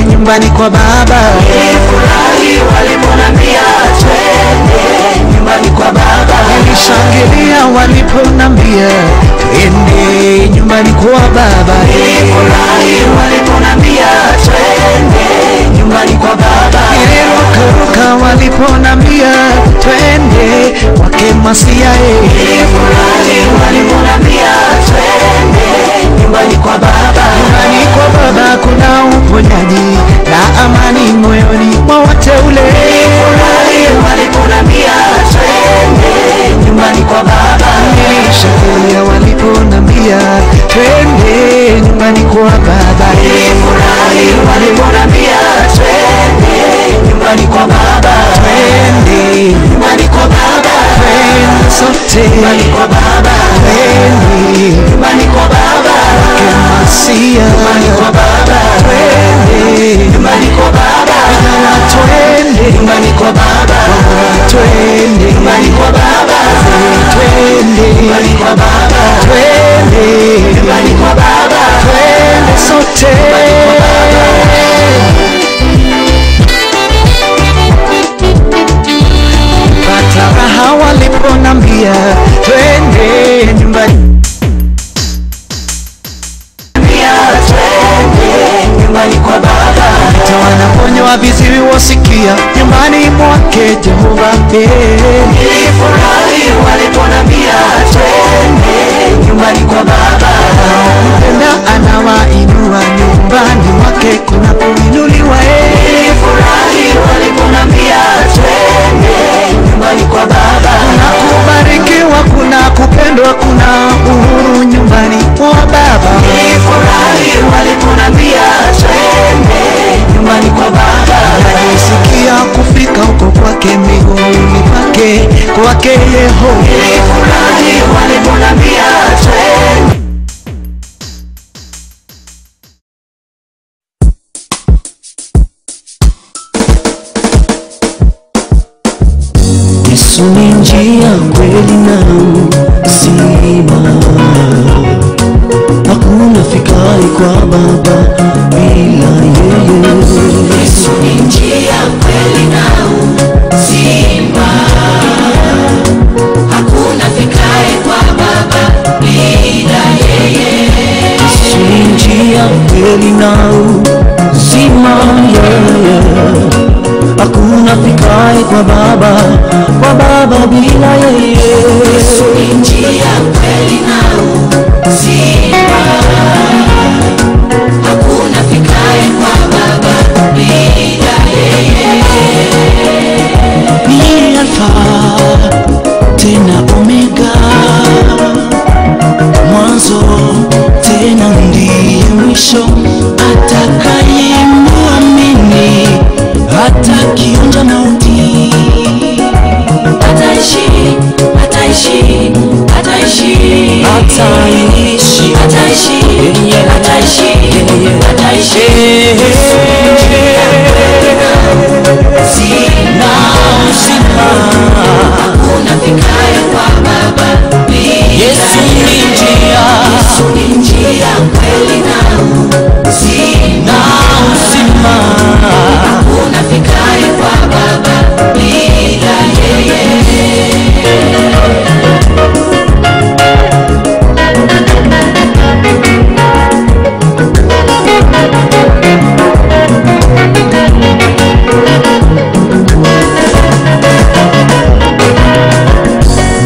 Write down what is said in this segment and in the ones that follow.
nyumbani kwa baba. Nilifurahi waliponambia twende nyumbani kwa baba. Nilishangilia waliponambia twende nyumbani kwa baba. Nilifurahi waliponambia twende nyumbani kwa baba. Nilirukaruka waliponambia twende kwake Masia. Nilifurahi waliponambia twende nyumbani kwa baba. Nyumbani kwa baba kuna uponyaji na amani moyoni mwa wateule. Nilifurahi waliponambia twende nyumbani kwa baba. Nilishangilia waliponambia twende nyumbani kwa baba. Nilifurahi waliponambia twende nyumbani kwa baba. Twende nyumbani kwa baba. twende sote nyumbani kwa baba. twende nyumbani kwa baba. Masia nyumbani kwa baba. twende nyumbani kwa baba. twende nyumbani kwa baba. twende nyumbani kwa baba. twende nyumbani kwa baba. twende nyumbani kwa baba. twende sote pata raha waliponambia twende nyumbani. nyumbani kwa baba. Wanaponywa viziwi wasikia nyumbani mwake Jehova. Nilifurahi waliponambia twende nyumbani kwa baba. Mpenda anawainua nyumbani mwake kuna kuinuliwa. Nilifurahi waliponambia twende nyumbani kwa baba. Kuna kubarikiwa, kuna kupendwa, kuna uhuru nyumbani mwa baba. Nilifurahi waliponambia twende nyumbani kwa baba. Najisikia kufika huko kwake miguuni pake kwake Yehova. Nilifurahi waliponambia twende. Yesu ni njia, kweli na uzima, hakuna fikaye kwa baba bila yeye. Yesu ni njia, kweli na uzima, hakuna fikaye kwa baba bila yeye. Yesu ni njia, kweli na uzima, hakuna fikaye kwa baba bila yeye. Yesu ni njia, kweli na uzima, hakuna fikaye kwa baba bila yeye. Ni Alfa tena Omega, mwanzo tena ndiye mwisho. Atakaye muamini hata kionja mauti. ataishi, ataishi, ataishi, ataishi. Sina uzima, hakuna fikaye kwa Baba. Yesu ni njia, Yesu ni njia, kweli na sina uzima, hakuna fikaye kwa Baba bila yeye.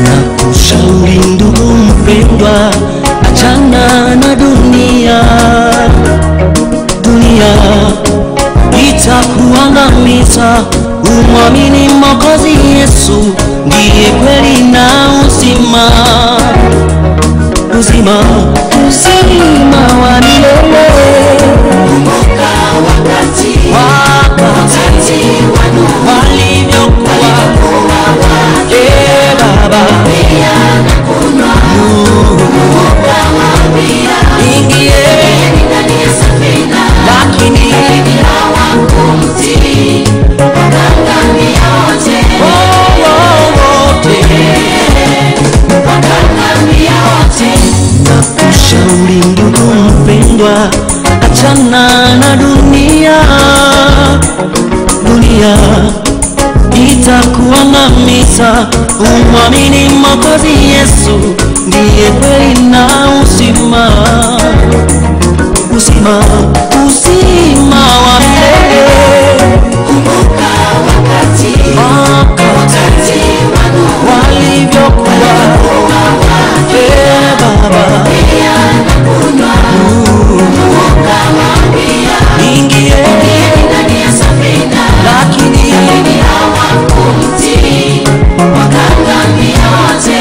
Nakushauri ndugu mpendwa, achana na dunia. Dunia itakuangamiza, umwamini Mwokozi Yesu, ndiye kweli na uzima. Uzima, uzima wa milele. Kumbuka wakati wanu walivyokuwa wake Baba, pia na kunywa. Kumbuka wambia, ingieni ndani ya safina, lakini hawakumtii, wakangamia wote, wakangamia wote. Nakushauri ndugu mpendwa, achana na dunia. Dunia itakuangamiza, umwamini Mwokozi Yesu, ndiye kweli na uzima. Uzima, uzima wa milele. Kumbuka wakati wanu walivyokuwa wake Baba, pia na kunywa. Kumbuka wambia, ingieni ndani ya safina, lakini hawakumtii, wakangamia wote,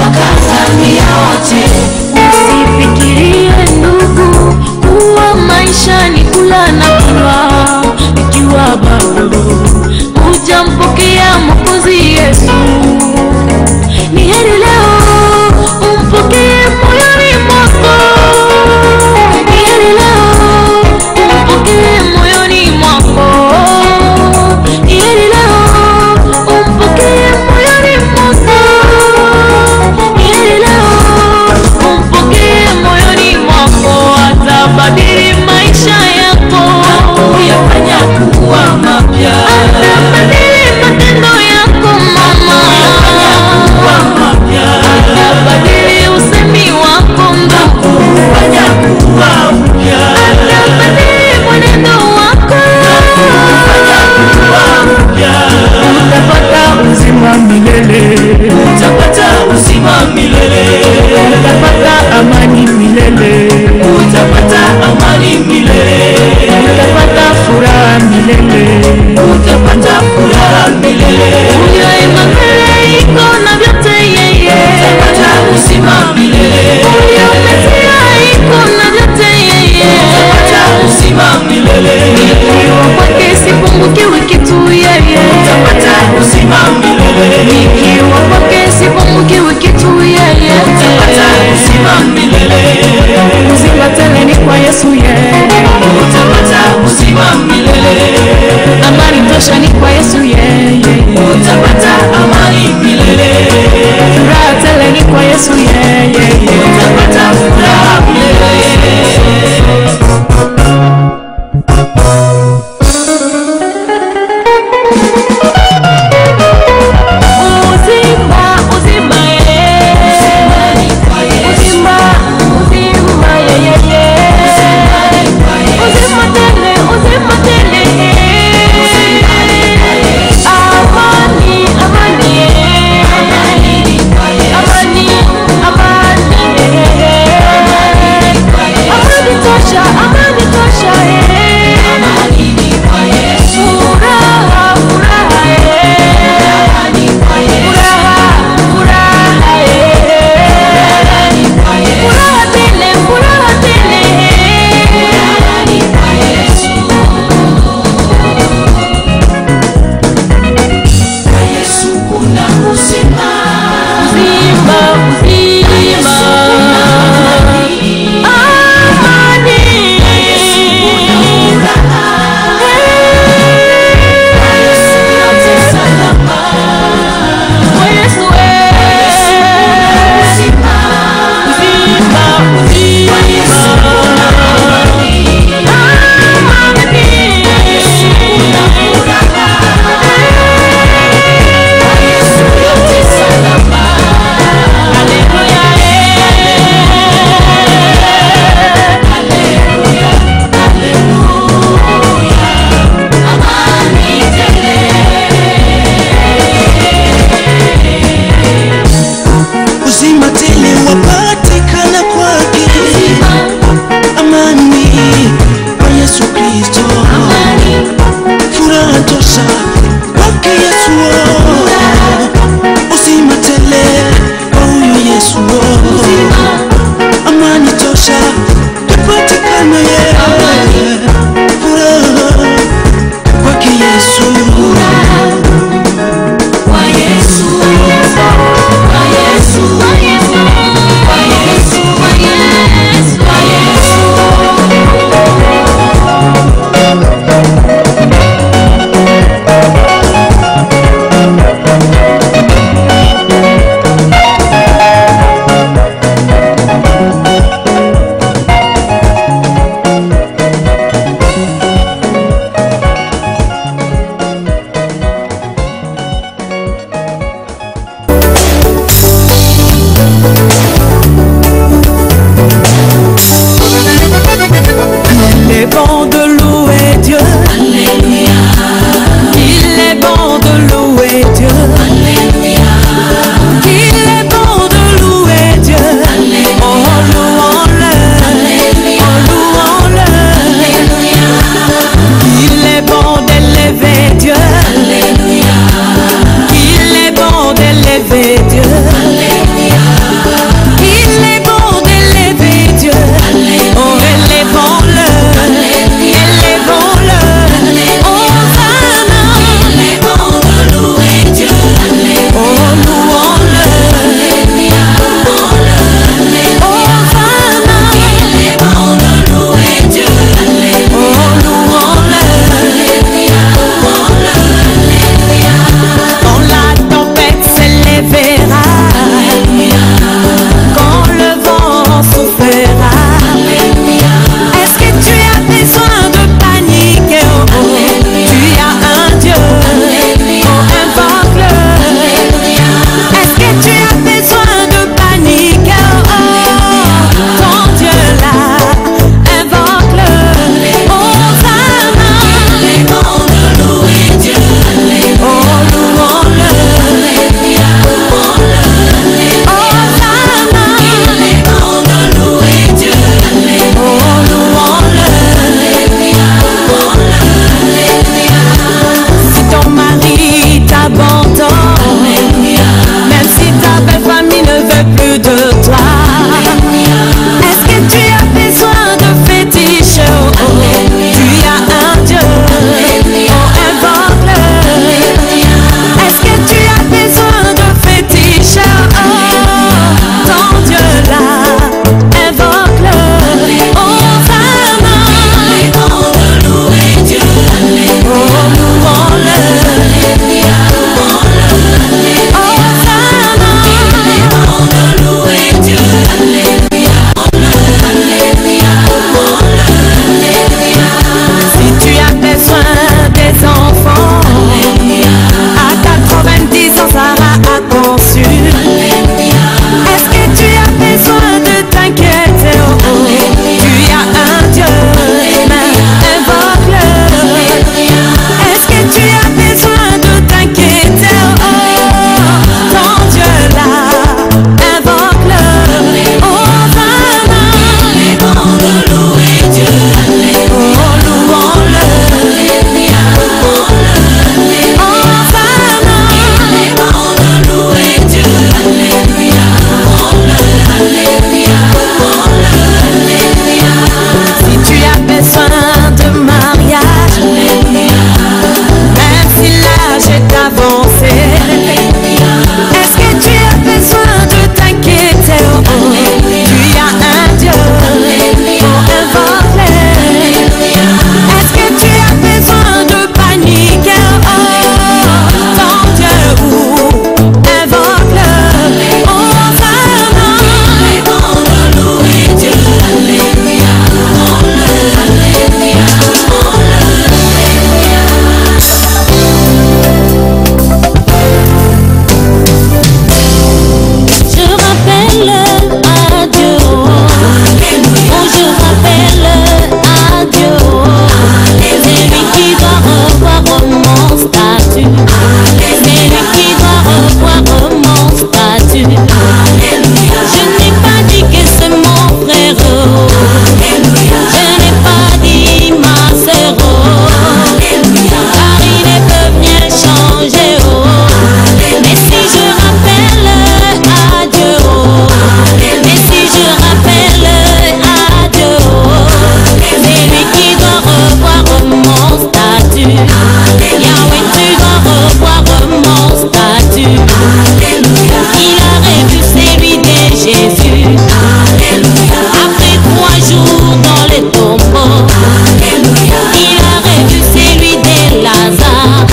wakangamia wote. Usifikirie ndugu kuwa maisha ni kula na kunywa, ikiwa bado hujampokea Mwokozi Yesu. Ni heri leo umpokee moyoni mwako. Ni heri leo umpokee moyoni mwako. Ni heri leo umpokee moyoni mwako. Ni heri leo umpokee moyoni mwako. Atabadili maisha yako, kuyafanya kuwa mapya. Atabadili matendo yako mama, atabadili usemi wako ndugu, kufanya kuwa mpya. Atabadili mwenendo wako, kufanya kuwa mpya. Utapata uzima milele, utapata uzima milele, utapata amani milele, utapata amani milele, utapata furaha milele, utapata furaha milele. Huyo Emmanuel iko na vyote yeye, utapata uzima milele. Huyo Mesia iko na vyote yeye, utapata uzima milele. Nikiwa kwake sipungukiwi kitu yeye, utapata uzima milele. Nikiwa kwake sipungukiwi kitu yeye, utapata uzima milele. Uzima tele ni kwa Yesu yeye, utapata uzima milele. Amani tosha ni kwa Yesu yeye, utapata amani milele. Furaha tele ni kwa Yesu yeye, utapata furaha milele. Amani, amani, amani. Yahweh, tu dois revoir mon statut. Il a revu celui de Jésus. Après 3 jours dans le tombeau, il a revu celui de Lazare.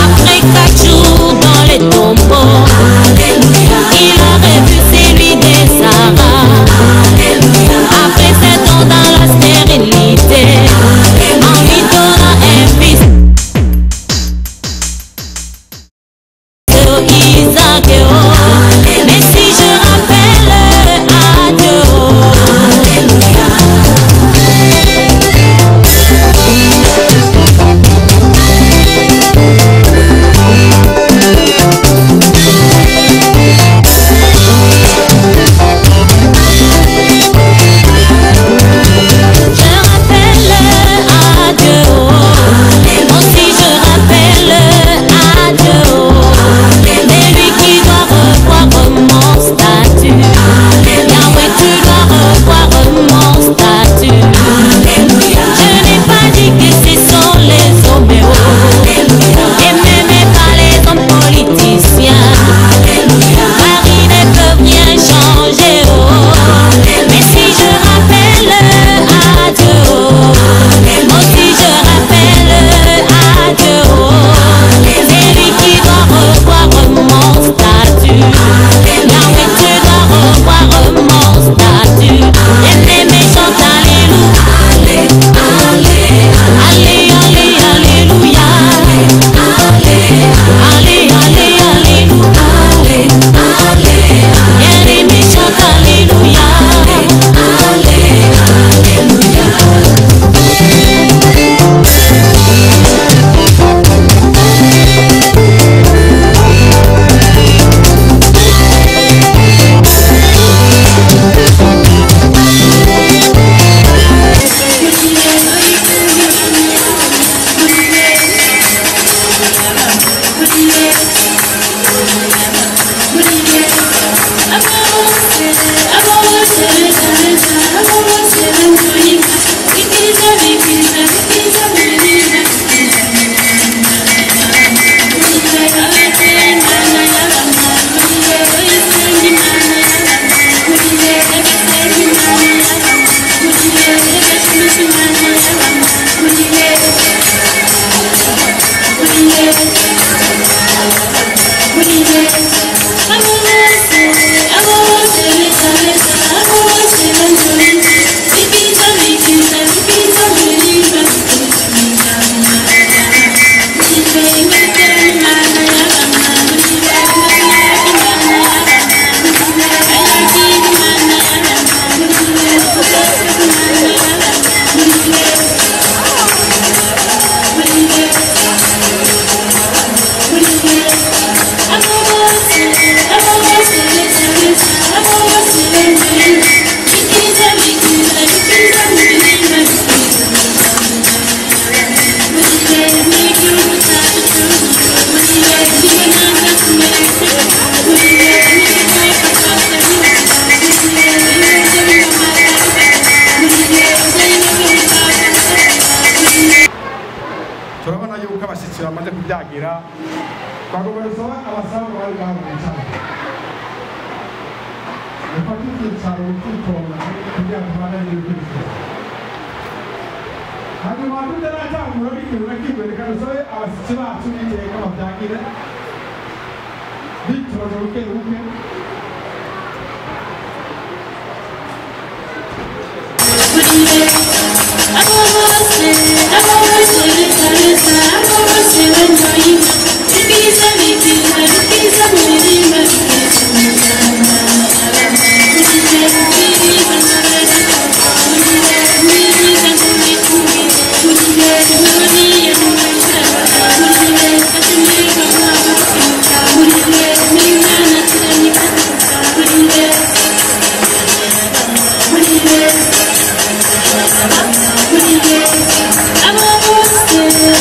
Après 4 jours dans le tombeau, il a revu celui de Sarah. Après 7 ans dans la stérilité, en lui donnant un fils. Isaac, mais si je rappelle à Dieu,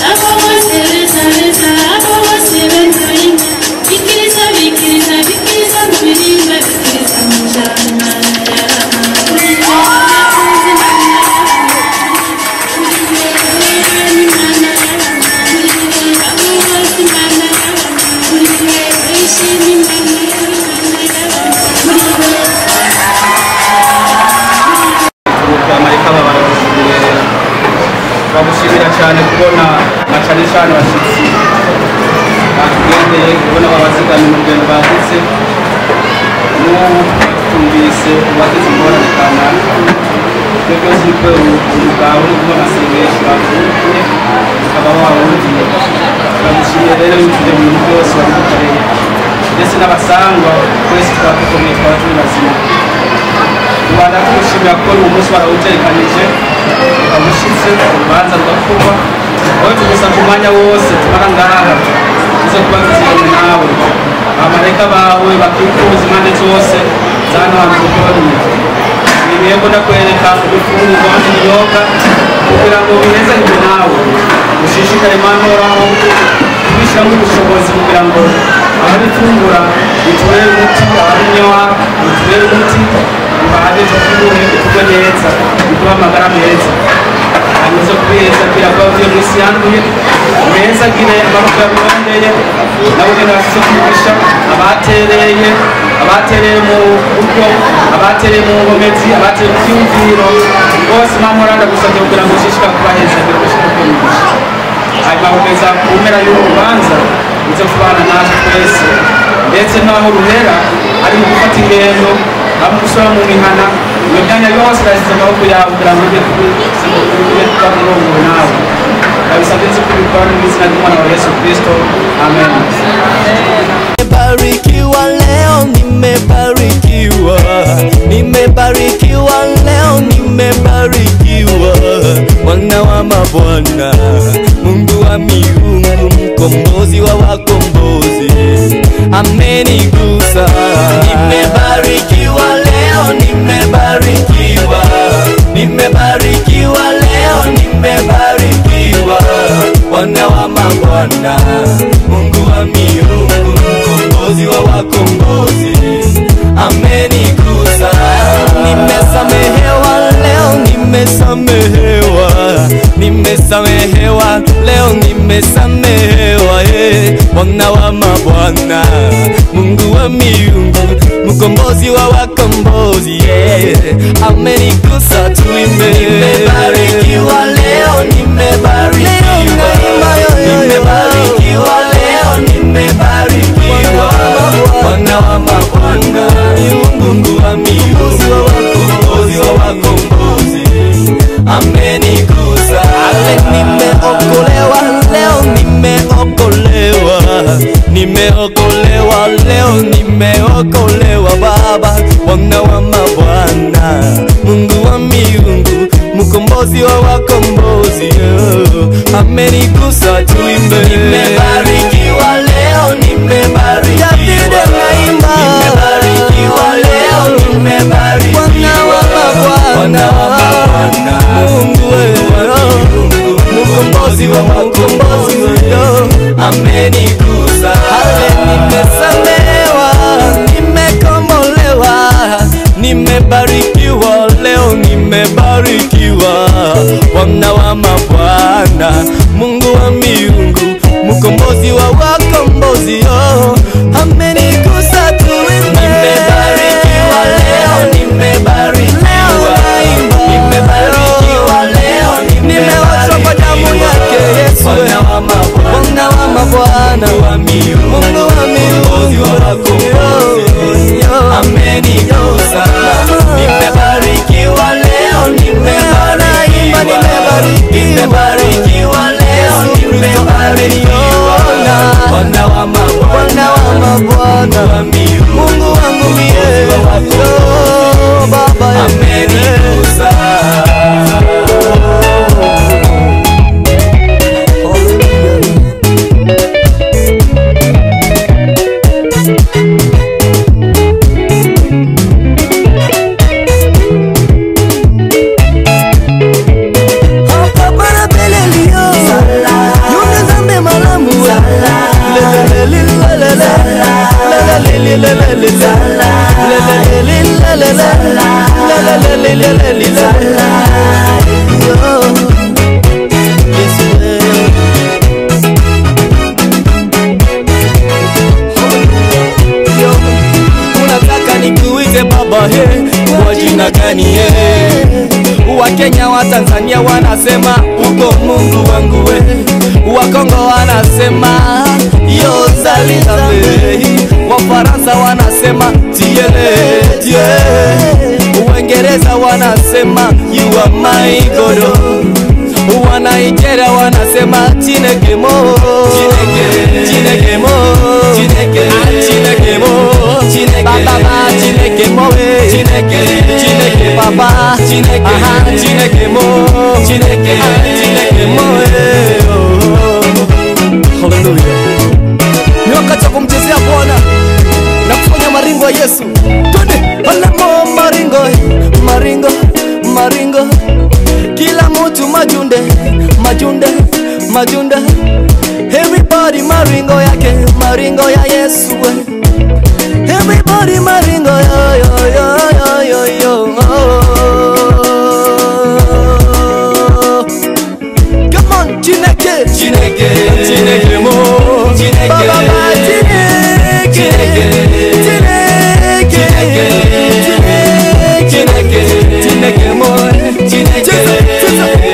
I'm almost there. turashimira cyane kubona macanishani bashitsi batugendeye kubona babazigana mu rugendo bagutse n'ubu tumvise ubateze ingorane kanaka ibyo byose nibwo ubwawe uri kubona amasengesho bavuye ukaba wawugiye turagushimiye rero yujuje mu bintu byose wabidukoreye ndetse n'abasangwa twese twadukomeye twaba turi bazima rwanda tumushimira ko uyu munsi barawuterekanije ukabushyitse urubanza rugakorwa aho tugusaba umwanya wose tumara ngaha uze kuba tuziranye nawe abamarayika bawe bakikuza impande zose zano hantu dukoranye ngiye ko ndakwereka ibifungurwa n'ibinyobwa kugira ngo binezeze nawe ushishikare Mana uhoraho kubishyiramo ubushobozi kugira ngo ababifungura bitubere umuti ababinywa bitubere umuti baje tukibuhe bitugwe neza bituba amagara meza hanyuze kubiheza kugira ngo bavuye mu isi yanduye meza agire amaboko yabibondeye nabo ugenda bashyize kumugisha abatereye mu buryo abatereye mu ngomezi abatereye mu cyumviro bose Mana uranda gusabye kugira ngo ushishikare kubaheza kugira ngo ushishikare kumugisha hanyuma kugeza ku mpera y'urubanza uze kubana natwe twese ndetse n'aho ruhera ari mu gufata ingendo abo gusora mu mihana iyo myanya yose urashyize amaboko yawe kugira ngo ujye kubamurongo nawe ndabisabye nzi kubikora mu izina ry'umwana wa Yesu Kristo amen. Nimebarikiwa leo, nimebarikiwa, nimebarikiwa leo, nimebarikiwa, Bwana wa mabwana, Mungu wa miungu, mkombozi wa wakombozi, amenigusa. Nimebarikiwa leo, nimebarikiwa, nimebarikiwa leo, nimebarikiwa, Bwana wa mabwana, Mungu wa miungu, mkombozi wa wakombozi, amenigusa. Nimesamehewa leo, nimesamehewa, nimesamehewa leo, nimesamehewa, Bwana wa mabwana, Mungu wa miungu, mkombozi wa wakombozi, amenigusa. Tuimbe. Nimebarikiwa leo, nimebarikiwa, nimebarikiwa leo, nimebarikiwa, Bwana wa mabwana, Mungu wa miungu, mkombozi wa wakombozi, amenigusa. Nimeokolewa leo, nimeokolewa, nimeokolewa leo, nimeokolewa Baba, Bwana wa mabwana, Mungu wa miungu, mkombozi wa wakombozi, amenigusa. Tuimbe. Nimebarikiwa leo, nimebarikiwa, nimebarikiwa leo, nimebarikiwa, Bwana wa mabwana, Mungu wa miungu, mkombozi wa wakombozi, amenigusa. Nimesamehewa, nimekombolewa, nimebarikiwa leo, nimebarikiwa, Bwana wa mabwana, Mungu wa miungu, mkombozi wa wakombozi, amenigusa. Tuimbe. Nimebarikiwa leo, nimebarikiwa, nimebarikiwa leo, nimeoshwa kwa damu yake Yesu, Bwana wa mabwana, Mungu wa miungu, mkombozi wa wakombozi, amenigusa. Nimebarikiwa leo, nimebarikiwa, nimebarikiwa leo, nimebarikiwa, Bwana wa mabwana, Mungu wangu mie, Baba amenigusa. Unataka nikuite baba, kwa jina gani? Wakenya wa Tanzania wanasema uko Mungu wangu we. Wakongo wanasema yo zalizabe. Wafaransa wanasema tiele tie. Uingereza wanasema you are my God. Nigeria wanasema Chinekemo, Chinekemo, Chinekemo, Baba Chinekemo, Chineke Baba, Chinekemo, Chinekemo. Hallelujah. Ni wakati wa kumchezea Bwana na kufanya maringo ya Yesu. Twende palamo maringo, maringo, maringo. Kila mtu majunde, majunde, majunde. Everybody maringo yake, maringo ya Yesu. Everybody maringo yo yo yo yo yo. Come on, Chineke, Chineke, Chineke mo, Chineke, Baba Chineke, Chineke, Chineke, Chineke, Chineke mo, Chineke.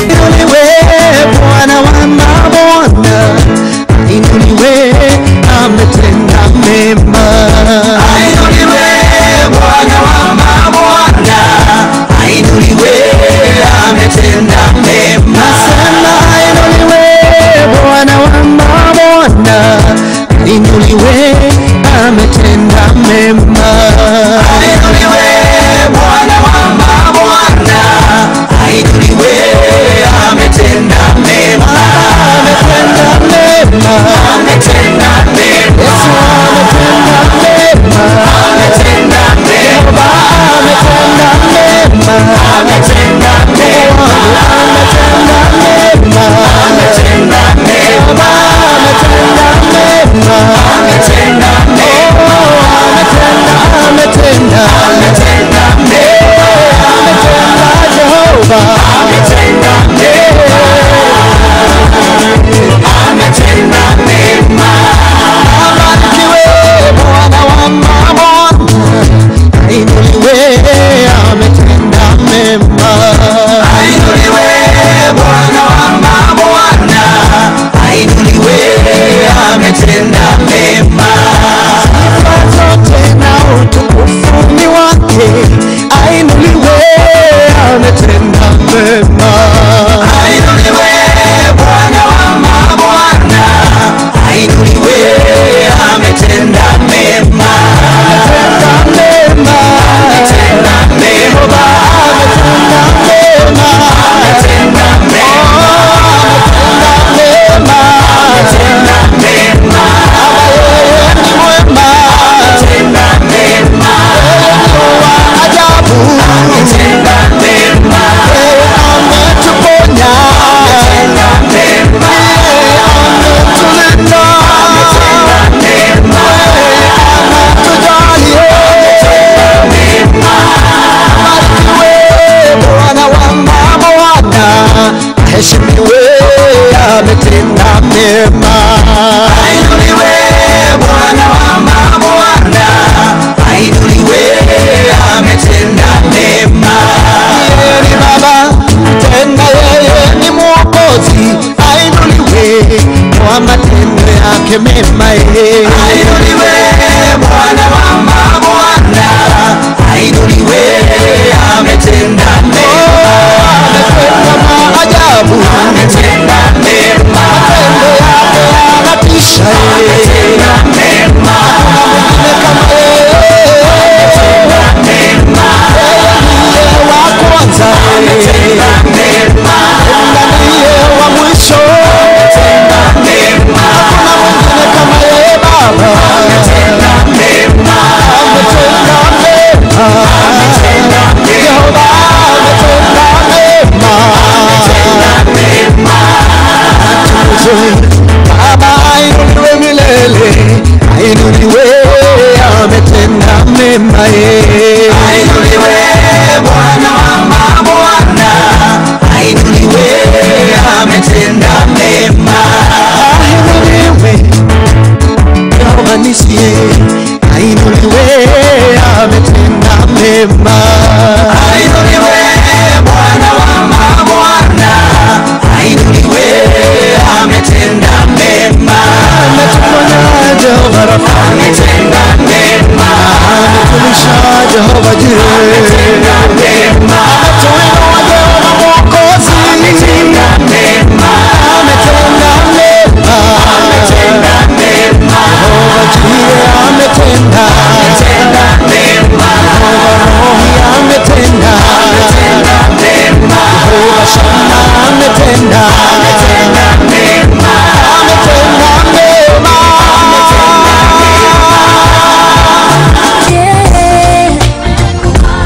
Inuliwe Bwana wa mabwana, inuliwe ametenda mema. Ainuliwe Bwana wa mabwana, ainuliwe ametenda mema. Sema inuliwe Bwana wa mabwana, inuliwe ametenda mema. Ainuliwe Bwana wa mabwana, ainuliwe ametenda mema. ametenda mema,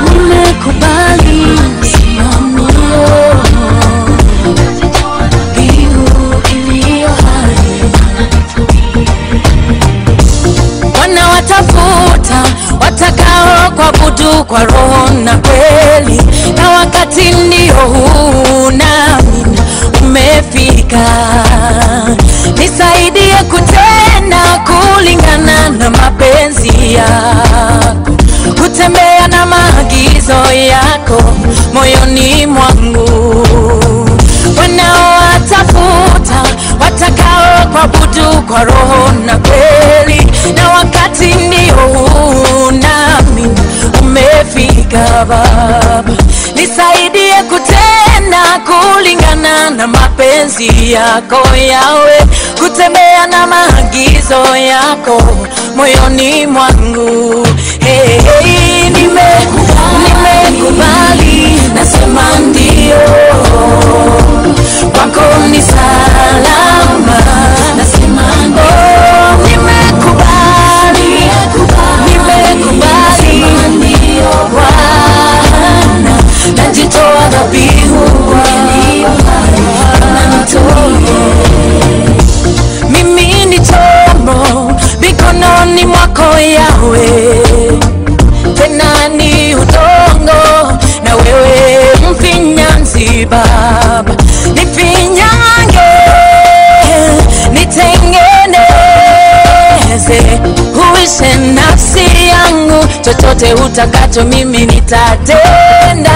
nimekubali msimamio biu iliyo hai. Wanawatafuta watakao kuabudu kwa roho na kweli, na wakati ndio huu nami umefika. Nisaidie kutenda kulingana na mapenzi yako, kutembea na maagizo yako moyoni mwangu. Wanaowatafuta watakao kuabudu kwa roho na kweli, na wakati ndio huu nami umefika. Baba, nisaidie kutenda kulingana na mapenzi yako Yawe, kutembea na maagizo yako moyoni mwangu. Hey, hey, nimekubali, nasema ndio, kwako ni salama, nasema ndio. Nimekubali, Bwana, najitoa dhabihu mimi ni chombo mikononi mwako Yawe, tena ni udongo na wewe mfinyanzi. Baba, nifinyange, nitengeneze, huishe nafsi yangu, chochote utakacho mimi nitatenda.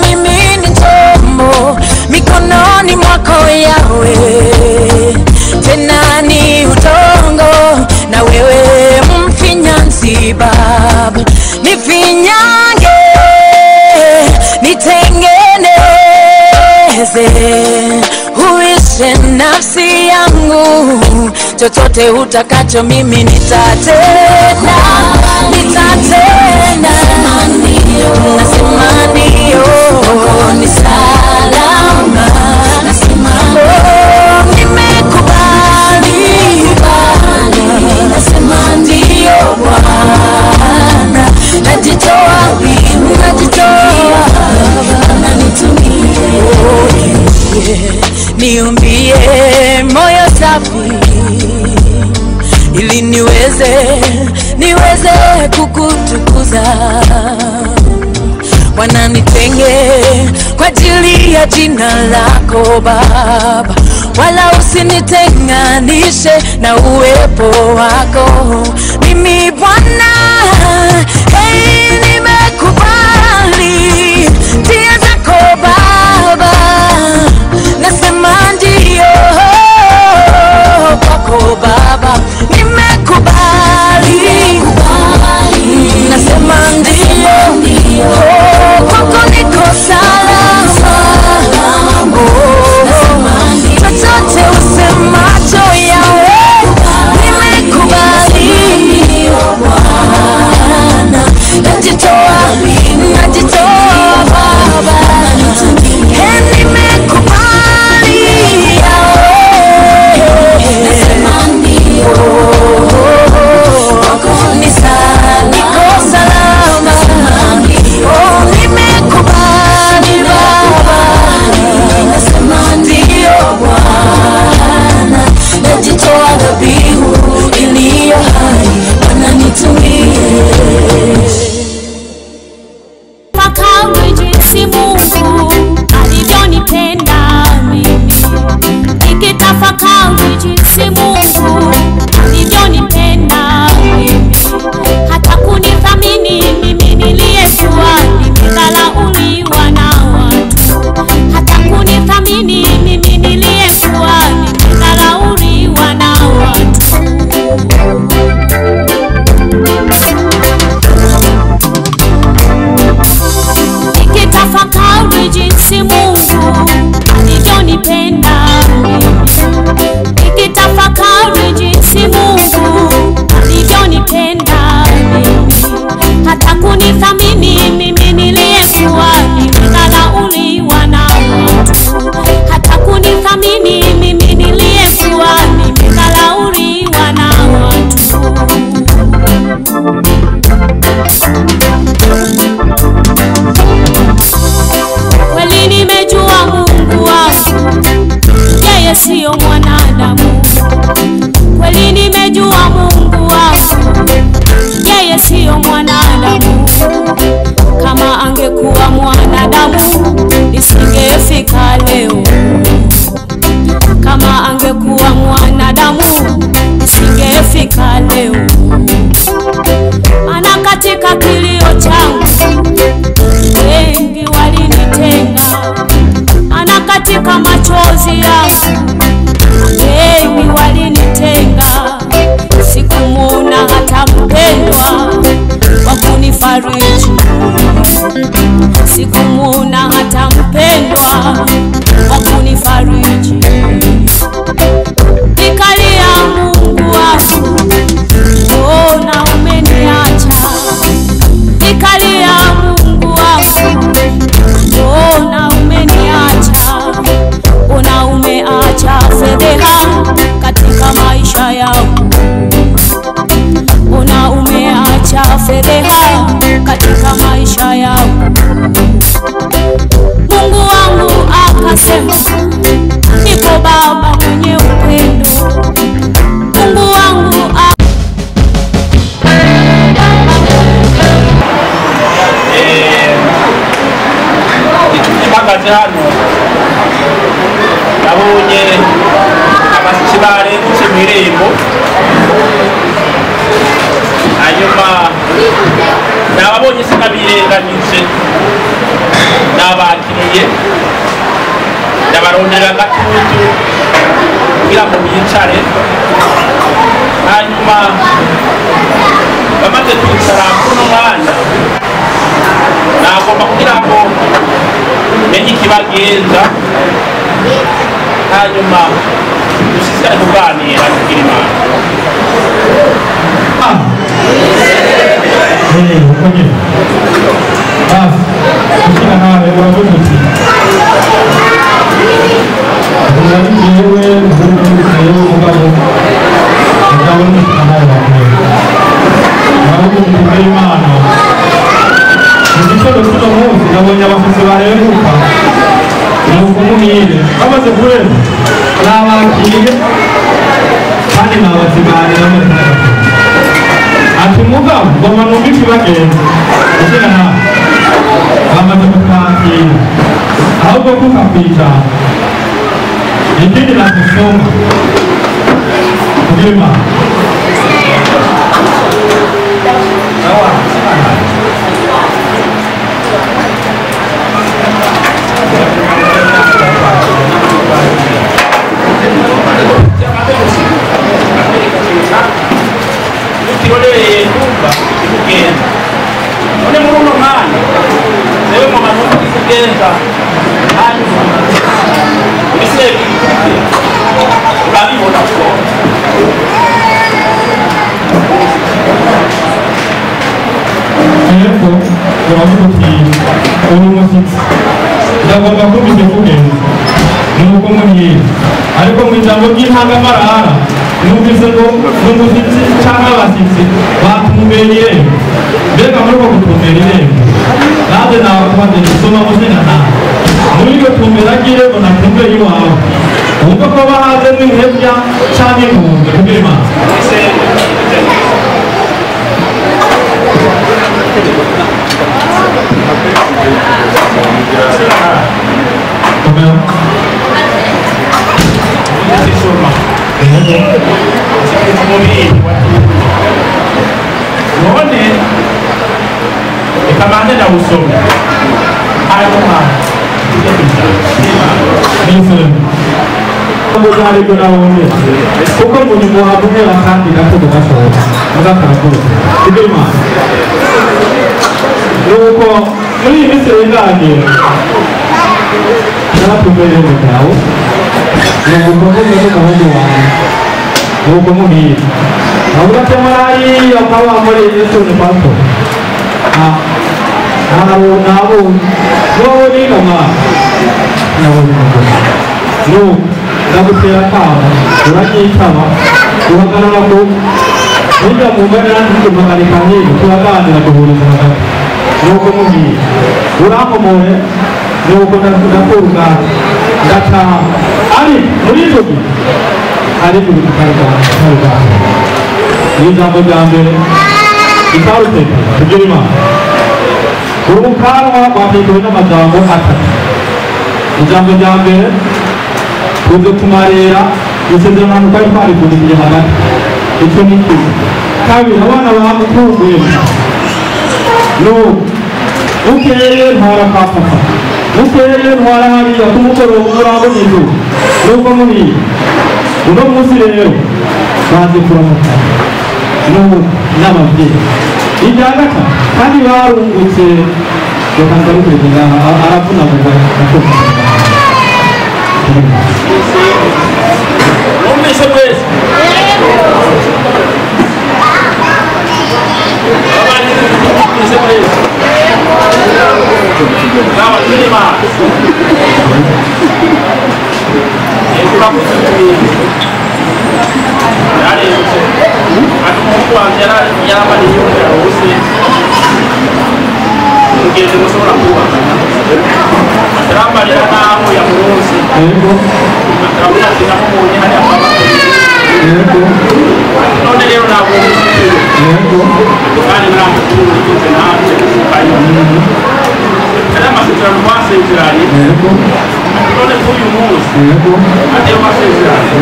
Mimi ni chombo mikononi mwako Yawe, tena ni udongo na wewe mfinyanzi. Baba, nifinyange, nitengeneze, huishe nafsi yangu, chochote utakacho mimi nitatenda. Nasema ndio, ni salama, nasema nimekubali, nasema ndio Bwana, najitoa niumbie moyo safi, ili niweze kukutukuza. Wananitenge kwa ajili ya jina lako Baba, wala usinitenganishe na uwepo wako. Mimi Bwana, hey, nimekubali njia zako Baba, nasema ndio kwako Baba, nimekubali, nasema ndio kwako, niko salama. Chochote usemacho Yawe, nimekubali Bwana, najitoa Baba, nimekubali Yawe, nasema ndio kwako, niko salama. Oh, nimekubali Baba, nasema ndio Bwana, najitoa dhabihu iliyo hai, Bwana nitumie. Tafakari jinsi Mungu alivyonipenda mimi, nikitafakari jinsi Mungu alivyonipenda mimi, hata kunithamini mimi niliyekuwa nimedharauliwa na watu, hata kunithamini mimi niliyekuwa nimedharauliwa na watu. Nikitafakari jinsi Mungu alivyonipenda mimi, nikitafakari jinsi Mungu alivyonipenda mimi, hata kunithamini mimi niliyekuwa nimedharauliwa na watu, hata kunithamini katika machozi yangu. Wengi walinitenga, sikumwona hata mpendwa wa kunifariji, sikumwona hata mpendwa wa kunifariji. Nikalia, Mungu wangu, mbona umeniacha? Nikalia, Mungu wangu, mbona umeniacha? Mbona umeacha fedheha katika maisha yangu? Mbona umeacha fedheha katika maisha yangu? Mungu wangu akasema, niko Baba mwenye upendo. Mungu wangu mpaka hano nabonye abakibare cy'imirimbo, hanyuma nababonye sinabirenganije, nabakiriye ndabarondera agatutu kugira ngo bicare. Hanyuma bamaze kwicara kuno mwanya, nagomba kugira ngo menye ikibagenza, hanyuma dushishikare kuganira kugira Imana. Kushika nawe wabuti unalijewe mzuri mugabo ndabona kanaye wabuti wabuti Imana nigishoro kuno munsi nabonye abafisi bareruka nuko muhire bamaze kurema nabakiriye kandi nabazibane namwe ati mugabo ngoma numvise bagenzi kushika nawe bamaze kukwakira ahubwo kukakwita ikindi nakusoma kugira Imana. Ukiroreye kumva ikugenda none muri uno mwanya rero mu bantu kugenda hanyuma ibisebe urabibona ko ariko uravuga uti uri umushyitsi ndagomba kumvise kugenda nuko muhire, ariko mu ijambo ry'intangamarara numvise ngo n'umushyitsi cyangwa abashyitsi batumbera irembo. Mbega muri uko gutumbera irembo nanjye nawe kubanza gusoma muzina nawe muri iryo tumbera ry'irembo natumbera iwawe, wumva ko bahaze n'inhebya cyangwa inkunga kugira Imana. none ikamande na usome hanyuma ariko nabonye kuko mu nyuma waguhera kandi gato gashoboka mugakarakuza kugira Imana. Nuko muri iyi minsi y'inganiro naratumbeye mu cyawe nuko mvuze n'umuhungu wawe nuko muhire avuga ko muri akaba muri Yesu ni pato nabo ni kama no ndagutera kama uranyitaba uhagarara ko nijya mu mbere n'umuhagarika nk'ibi turaganira duhuriza hagati nuko muhire urankomore nuko ndakuruga ndataha ari muri icyo gihe ari mu bikarwa n'ijambo rya mbere ikarutete kugira Imana. Urukanwa rwahinduriwe n'amajambo atatu. Ijambo rya mbere tuze kumarira isezerano twari twarivunikiye hagati, icyo ni kimwe. Kabiri, abana bamukumbuye bukeye ntara ka papa Bukeye ntwara hariya ku mugoroba murabona inzu nuko muri uno munsi rero baje kuramutsa n'ababyeyi irya gatatu kandi barungutse reka ndarukurikira ngaha aravunagurwa numvise mwese abandi numvise mwese ngaba turi mazi turakuze yarembye ati umuhungu wanjye yarabariye umuriro wose mugenzi mushobora kubakana atarambarira n'aho yamuronse atarabona ati namubonye hariya none rero ntabwo kandi ntamukuru ugeze nanjye kukayo ari amasezerano twasezeranye none kuri uyu munsi ayo masezerano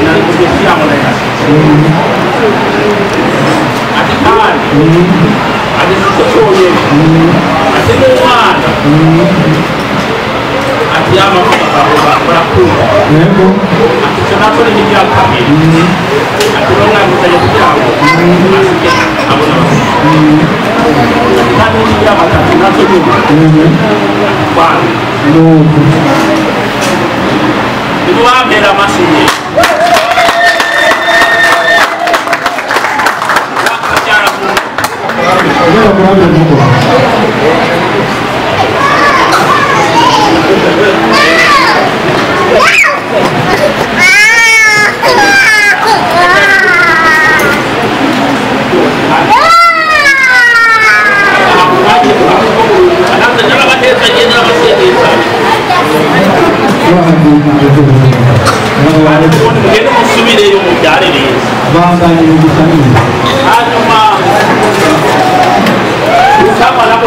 nari kugeshyiramo na yasize ati kandi ageze icyo cyonyine ati n'umwana ati yamavuga barakunda ati icyo nacyo ni n'ibya kabiri ati n'umwana uzajya kugira ngo asike abona abasike kandi n'ibya batatu nacyo nyine rwanda nibo bambera amashini mugende musubireyo mubyare neza hanyuma usama nabo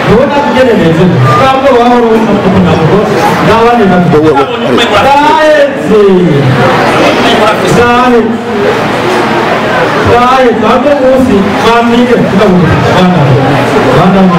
Buona kujeneza kabla wao wanakutana na wale na Sai kabla usi mamike bana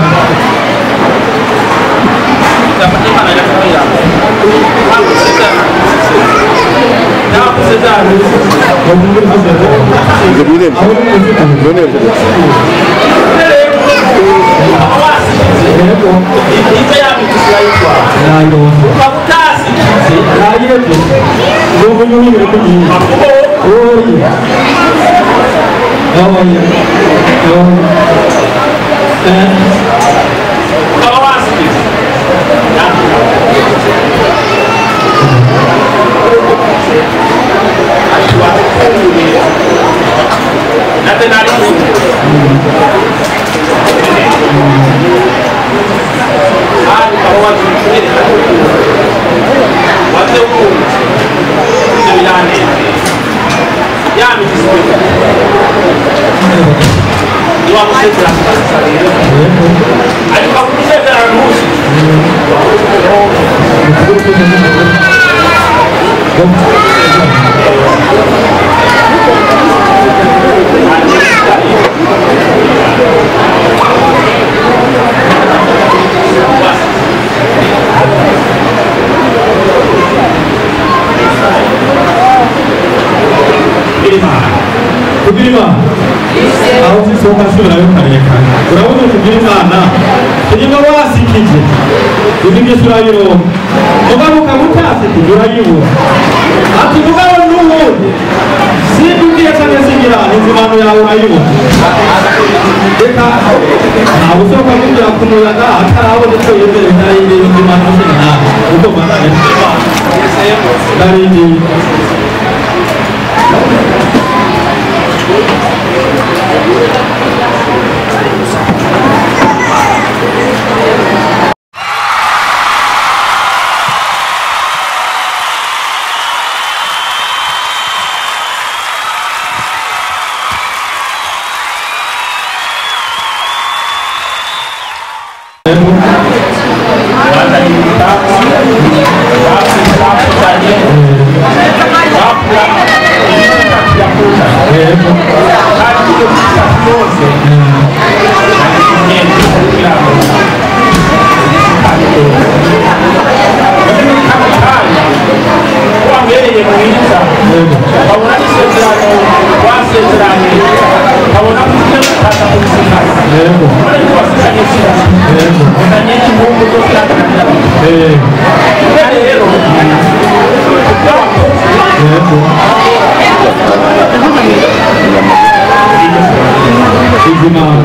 Imana.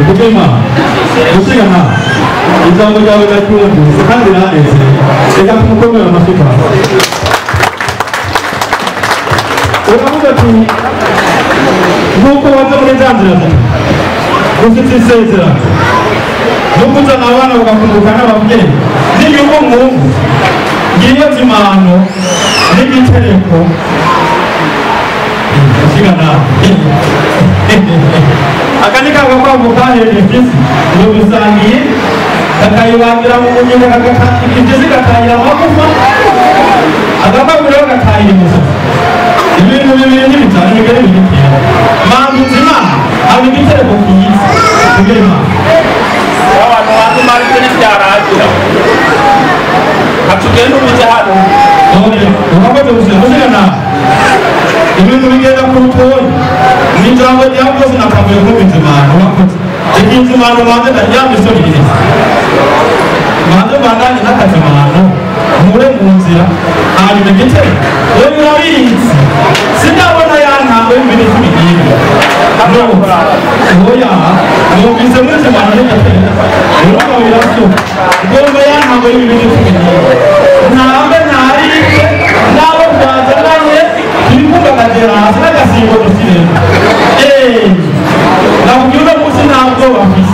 Bagaimana? Bagaimana? Kita menjawab lagi sekarang tidak ada. Kita mengumpulkan masukan. Orang muda tu, buku wajib menjadi. Buku sesuatu. Buku janawan orang bukan apa ni. Ni buku mung. Dia cuma anu. Ni bicara ko. Bagaimana? Akan ikaw bukan yang difis, lubusangi, kakaiwan kita mengunjungi kakak kita kakaiwan apa pun, agama kita kakaiwan musuh. Ini bicara ni kita ni kita. Mahu cuma, kami kita bukti, bagaimana? Kawan mari kita sejarah aja. Aku kena bicara. Oh, apa tu musuh? Musuh mana? Ini kita perempuan. Ni jangan dia pun nak kawin pun cuma, orang jadi cuma orang ada yang mesti ini. Mana mana ni nak cuma, mulai muncul, hari ni kita, orang lain, sedang orang yang nak kawin mesti ini. No, oh ya, no bisa mesti mana ni kita, orang kawin langsung, orang yang nak kawin mesti ini. Nama nari, nama jalan ni. Ibu bapa jelas, nak kasih foto sini. Nak kita mesti nak go habis.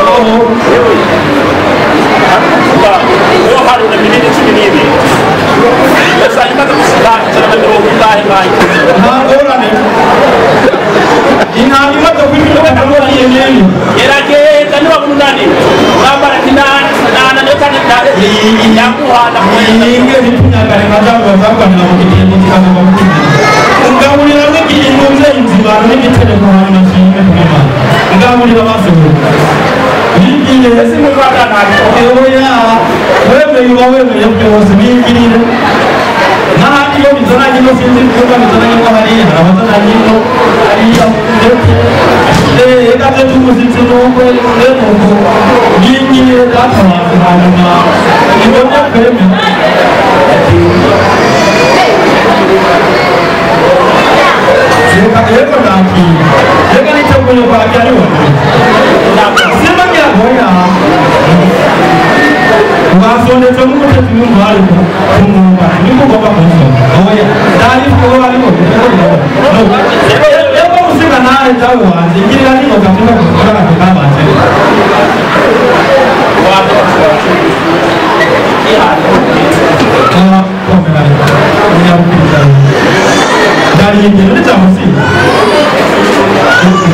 Oh. Yo hari ni minit sini ni. Saya nak mesti cara berdoa baik. Nah, orang ni. Ini hari mana tu kita nak berdoa ini. Era ke tanu aku nani. Gambar kita nana dekat dekat. Yang kuat nak ini dia punya kadang-kadang orang nak kita ni kita nak kita. Enggak boleh lagi kita mula inzibar ni kita dah buat macam ni memang. Enggak boleh masuk. Ini dia semua kata nak. Oh ya, wewe yang kau sendiri ni. Nah, dia bisa nak kita sendiri kita bisa nak kita hari ni. Apa tu hari ni? Hari yang kata tu mesti semua ini dah sama sama. Ini banyak kerana. Dia kan lagi. Dia kan itu punya bahagia ni. Siapa yang boleh? Masuk ni semua kita tunggu baru. Ini pun bapa pun. Oh ya, dari sekolah ni pun. Dia pun mesti kena tahu. Jadi lagi macam tu orang kita baca. Wah, dari ini ni macam si.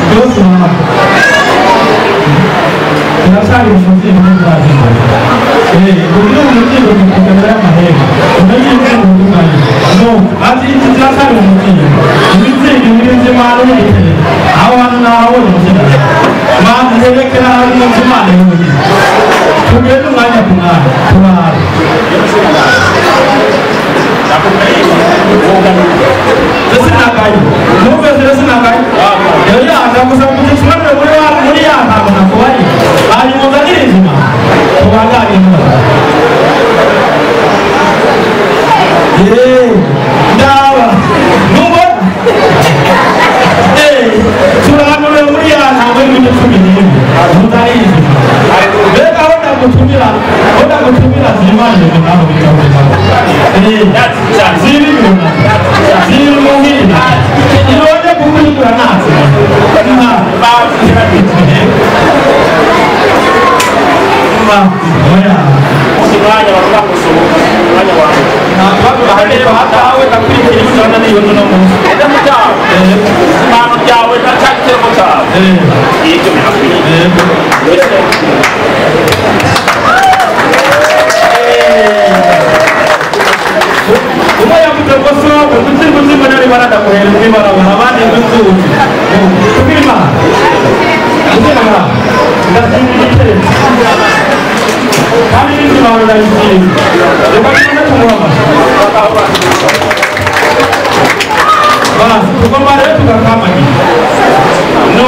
Terus mana? Kenapa ni mesti berada? Belum mesti berada mana? Mesti kan bukan. No, asyik jelas kan mesti. Mesti mana ni? Awan awan mesti. Mana dia kena mesti mana ni? Kemudian tu mana punah? Tersenang kaya, mungkin tersenang kaya. Jadi ada musim semua mulia tak pernah kuat. Hari muda ni semua, kuat lagi semua. Dah, nombor. Surat mulia tak boleh muncul ni. Muda ni semua. Mereka orang bertumila semua ni benar betul. Zili mana? Zili mungkin. Ini orang bukan kerana. Nah, oh ya. Semuanya orang musuh, semuanya orang. Nah, kalau hari ini tahu tapi ini sudah ni orang nombor. Ada macam. Semangat jauh dan cakap macam. Itu yang Umwe yakutokoso kutimuzima nari barada kuhera kwibara abandi nzuzi. Tukirima. Tukirima. Ndasimikire. Kami ni mawala hizi. Ndakana kumwama. Basi tukomba leo tukakama hivi. No.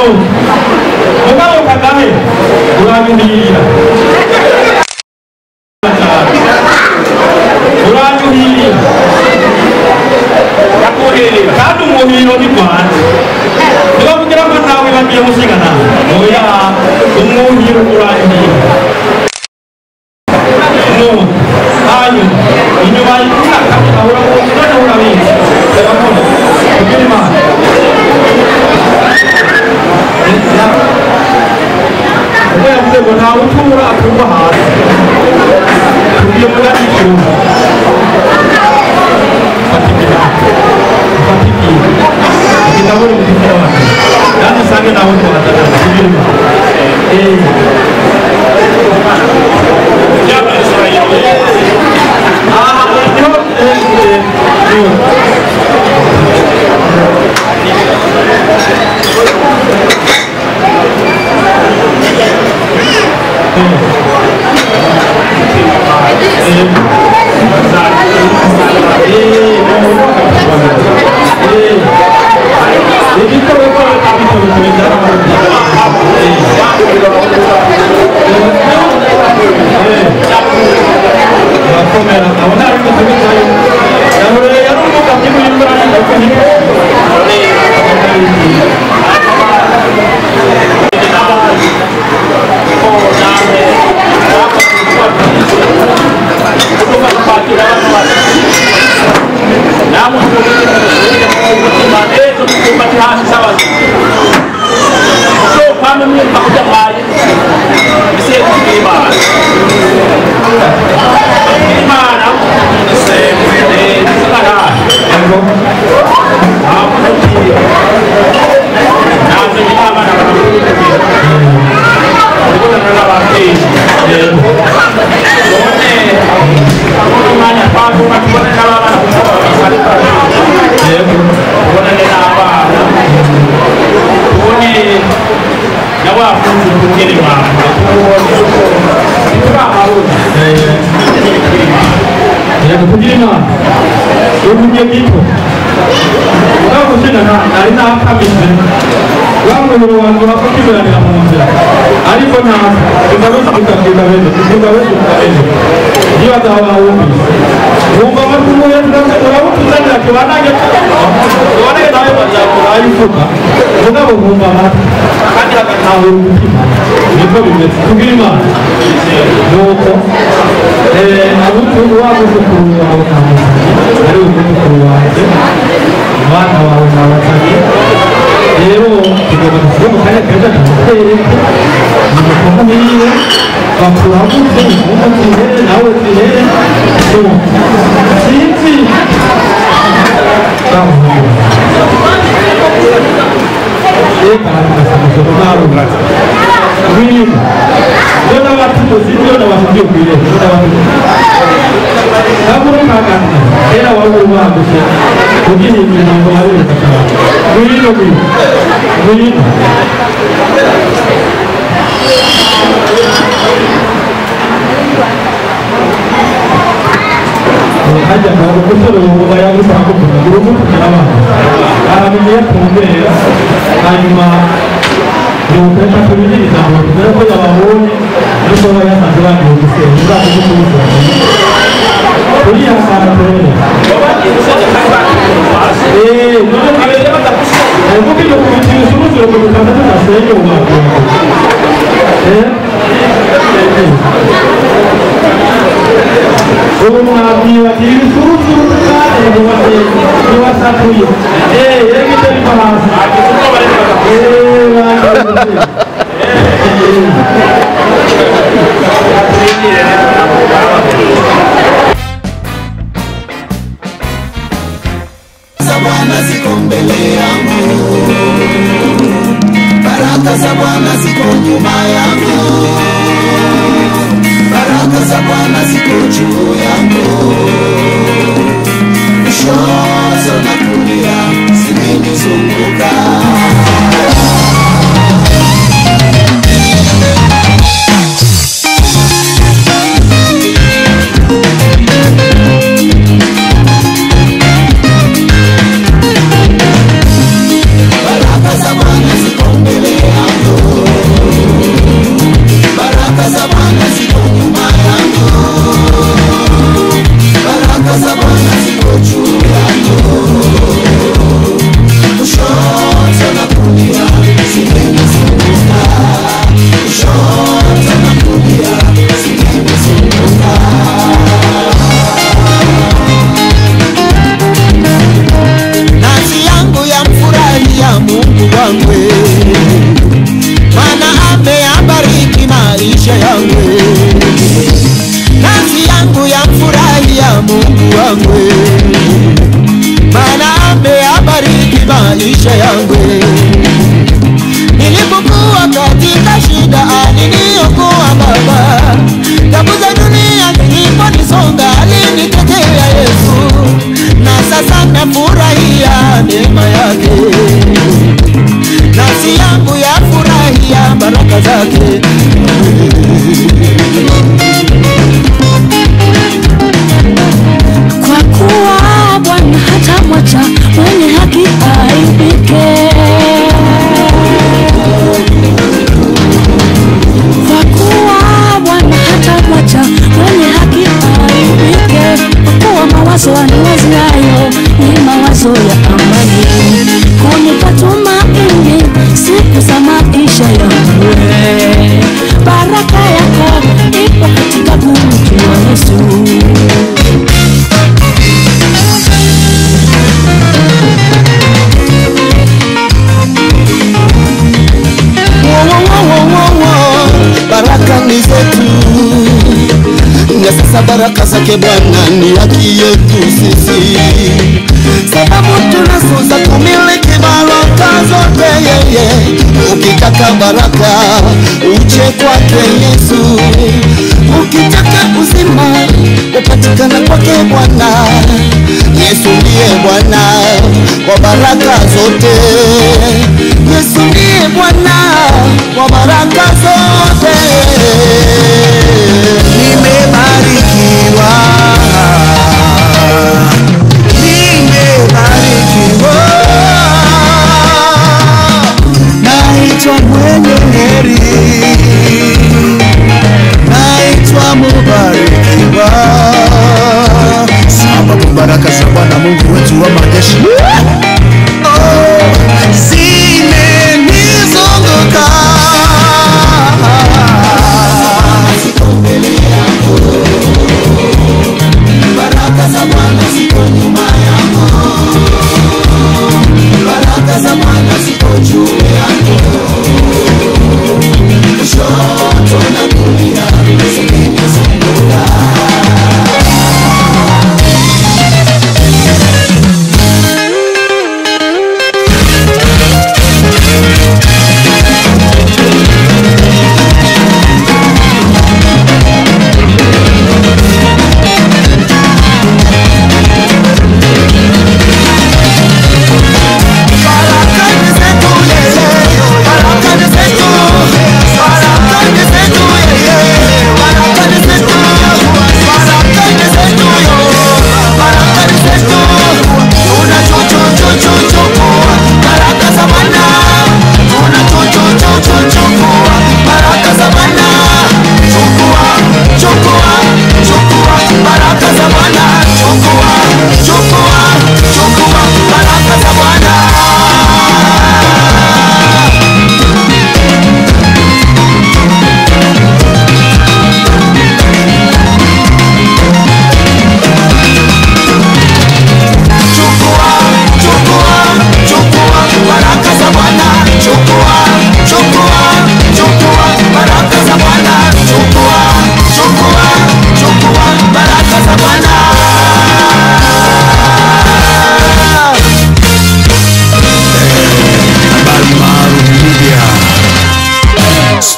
Mugabo Kagame uranyuhirira. Uranyuhirira. Yakuhirira. Kandi umuhiro ni kwanza. Niba kugira ngo nawe bagiye musigana. Oya, umuhiro uranyuhirira. No. Ayo. Inyuma y'ina kandi ahora umwana urabizi. Ndabona. Tukirima. Uwe yavuze ngo ntawe utura akurwa hasi. Tugiye muri icyuma. Fatikira. Ikitabo ni mfite wacu. Nani sange nawe tuhatana. Tukirima. Yaba Israeli. Bwana ziko mbele yangu, baraka za Bwana ziko nyuma yangu, baraka za Bwana ziko juu yangu. Nafsi yangu yamfurahia Mungu wangu, maana ameyabariki maisha yangu. Nafsi yangu yamfurahia Mungu wangu, maana ameyabariki maisha yangu. Nilipokuwa katika shida aliniokoa Baba, tabu za dunia ziliponisonga alinitetea Yesu, na sasa nafurahia neema yake. Nafsi yangu yafurahia baraka zake. Kwa kuwa Bwana hatamwacha mwenye haki aibike. Kwa kuwa Bwana hatamwacha mwenye haki aibike. Kwa kuwa mawazo aniwaziayo ni mawazo ya amani, kunipa tumaini siku za maisha yangu. Baraka yako ipo katika kumjua Yesu. Baraka ni zetu, na sasa baraka zake Bwana ni haki yetu sisi, sababu tunazo za kumiliki baraka zote yeye. Ukitaka baraka uje kwake Yesu, ukitaka uzima upatikana kwake Bwana. Yesu ndiye Bwana wa baraka zote, Yesu ndiye Bwana wa baraka zote. Nimebarikiwa, nimebarikiwa, naitwa mwenye heri, naitwa mubarikiwa, sababu baraka za Bwana Mungu wetu wa majeshi zimenizunguka. Baraka za Bwana ziko nyuma yangu, baraka za Bwana ziko juu yangu, kushoto na kulia zimenizunguka.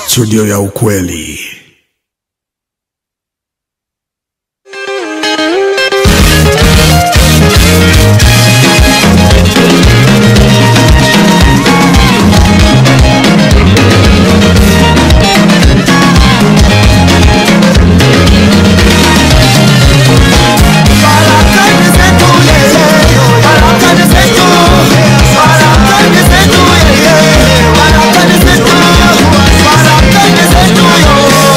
Studio ya ukweli. Yo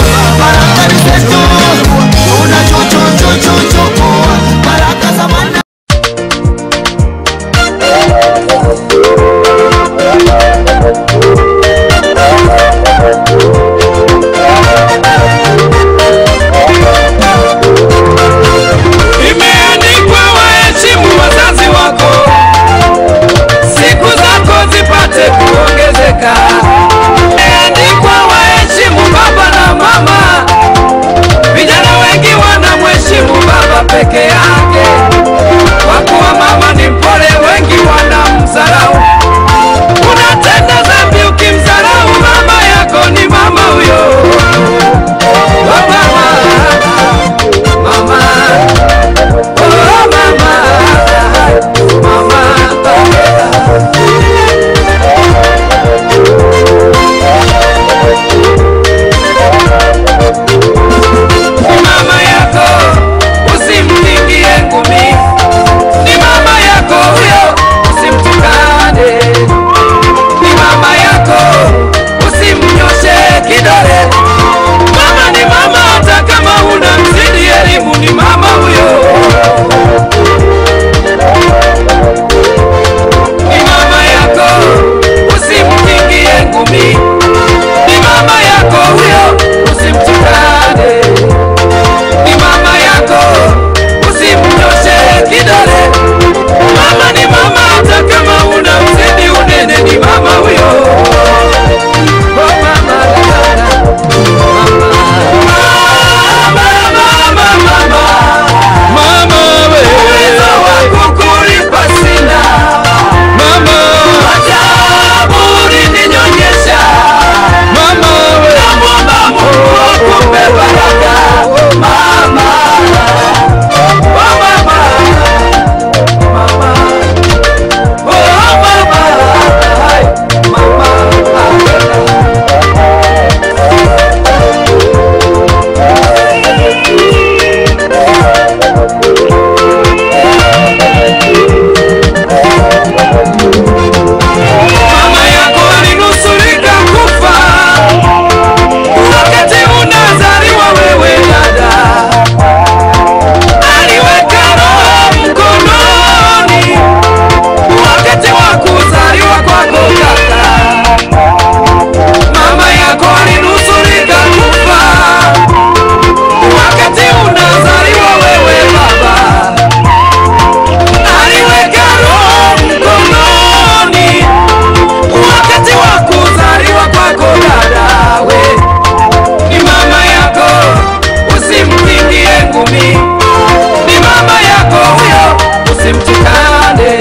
mtukane.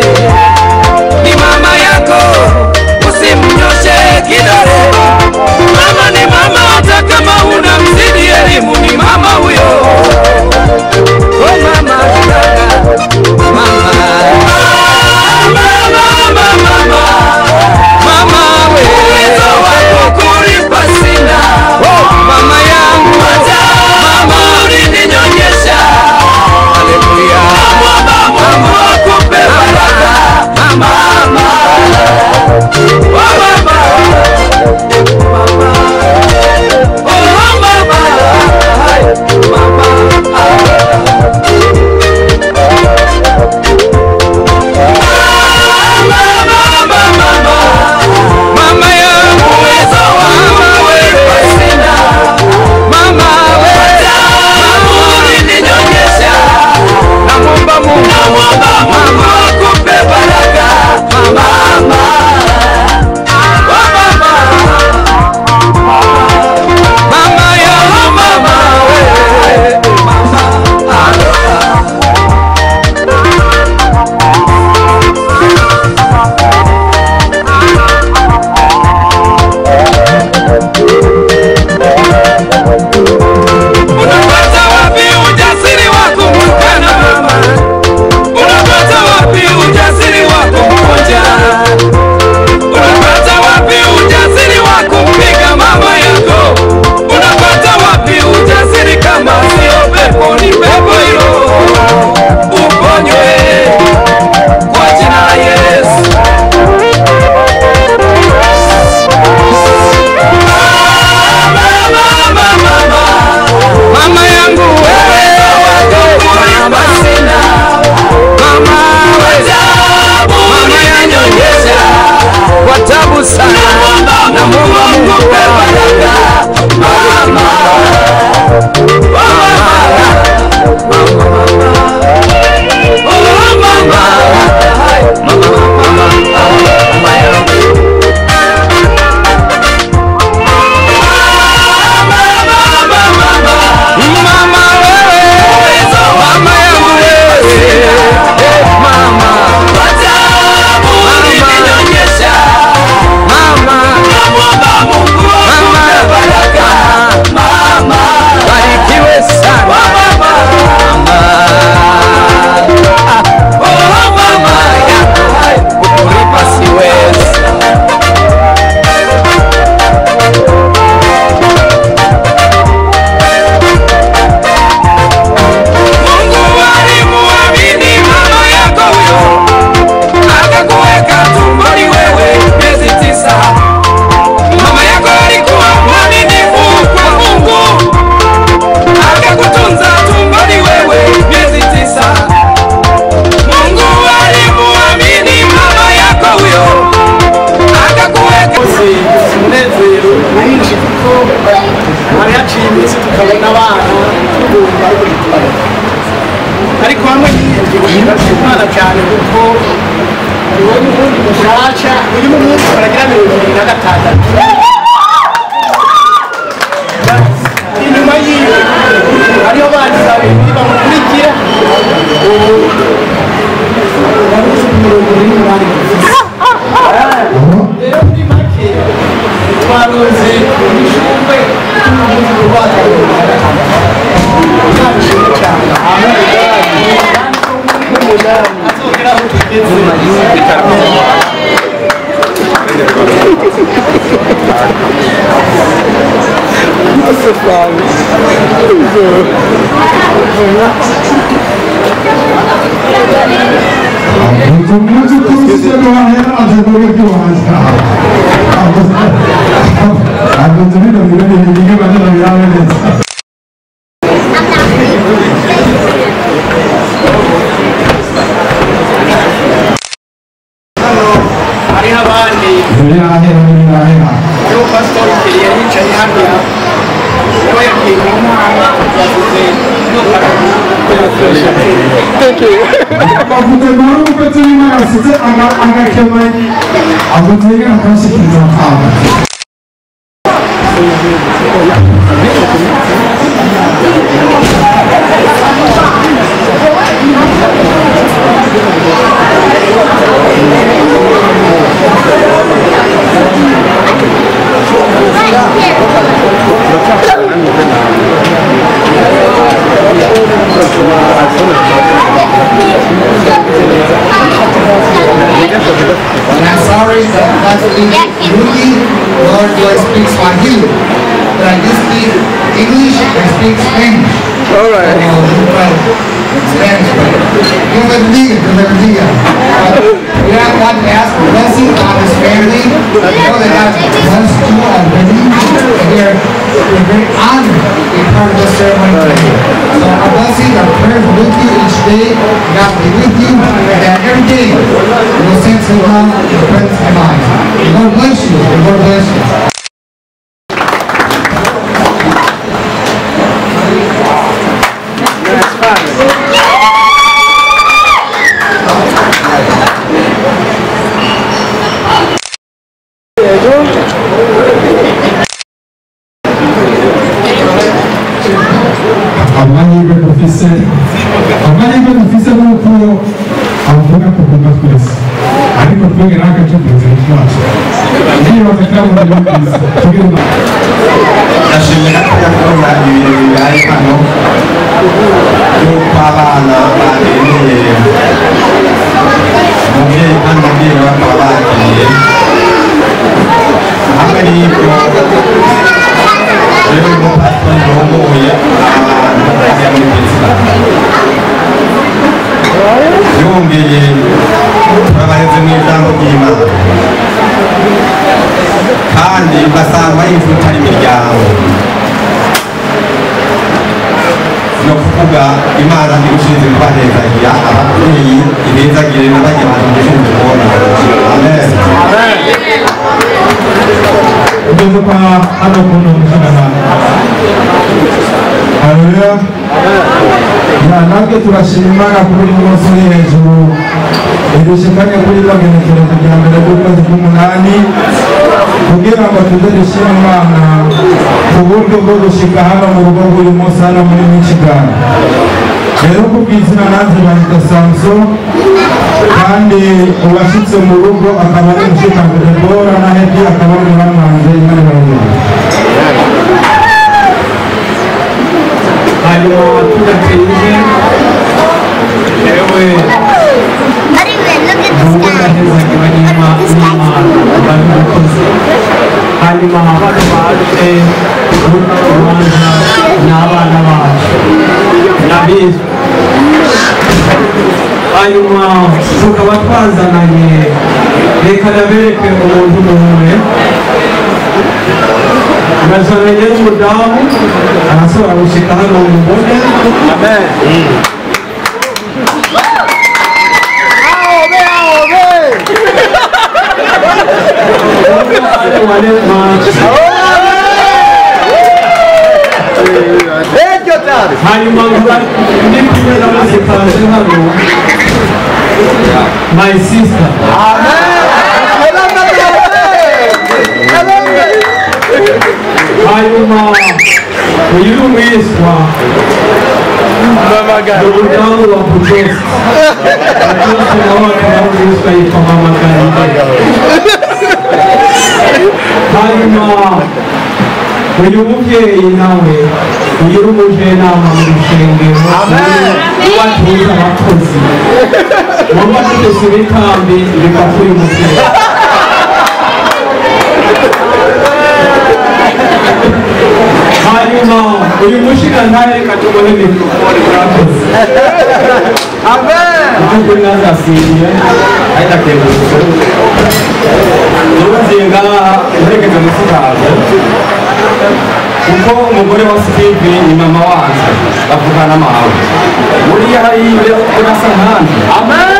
Ni mama yako, usimnyoshe kidole. Mama ni mama, hata kama una mzidi elimu, ni mama huyo. Oh mama, mama, mama we, uwezo wako kulipa sina. Mama yangu, mama ulininyonyesha. Haleluya. Mama akupe baraka. Mama, ariko hamwe n'Imana cyane kuko buraca uyu munsi baragira 26 inyuma yiwe hariho abandi babiri bamukurikira rero muri make twaroze ibishumbe I speak Hindi, nor do I speak Swahili. But I do speak English, I speak Spanish. All right. Spanish, Dios bendiga, Dios bendiga. We have one to ask for blessing on his family. I know that God has blessed you already. And we're very honored to be part of this ceremony today. So our blessing, our prayers are with you each day. God will be with you. And that every day you will sense the love and the presence of God. The Lord bless you. The Lord bless you. amahirwe dufise nuko avuga kuguma twese ariko twebwe n'agace tuzi kwacu ndibaza ko ari byiza tugenda ndashimira ko yakora ibintu bibaye hano yuko abana bagendeye umubyeyi kandi umubyeyi bakaba bagiye hamwe n'ibyo rero umupasiteri yoboye abantu bajya muri perezida yongeye turabareze mu ijambo ry'Imana kandi ugasanga ari inshuti ari imiryango no kuvuga Imana ntirushinze kubanezagira ababyeyi ibezagire n'abajya abantu mushinze kubona amen ugeze kwa hano kuno mushagana haleluya natwe turashima Imana kuri uyu munsi uri hejuru idushikanye kuri bagenekerezo rya mbere ry'ukwezi k'umunani kugira ngo tuze dushime Imana ku buryo bwo gushika hano mu rugo bw'uyu munsi hano muri Michigan rero kubw'izina nanjye banyita Samson kandi uwashitse mu rugo akaba ari Mushikanje Debora na Hedi akaba ari bamwanje Imana ibahe hanyuma tudatinze ewe ubudahezagirwa n'Imana bari gukoze hanyuma bano baje urubanza n'abana bacu n'abizwe hanyuma tukaba twazananye reka nabereke umuntu umwe nazananye n'umudamu arashobora gushika hano mu mubone amen hanyuma ndi kumwe n'abasitaje hano my sister hanyuma uyu witwa umudamu wa Bujosi Bujosi nawe akaba witwa yitwa Mama Garide hanyuma uyu mubyeyi nawe uyu umujenama mu rushengero watuza abakozi muba tutese ibitambi bigapfa uyu mubyeyi hanyuma uyu mushigantahe reka tubone mikrofone murakoze amen ahubwo nazasiye ahita kemutse nubaziye ngaha murekeze musikaze kuko umugore wa Steve ni mama wanjye bavugana amawe buriya hariya urasa nkandi amen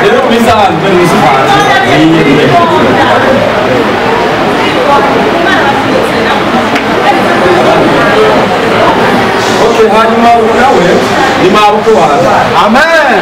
rero bisanzwe musikaze okay hanyuma nawe ni mabuko wawe amen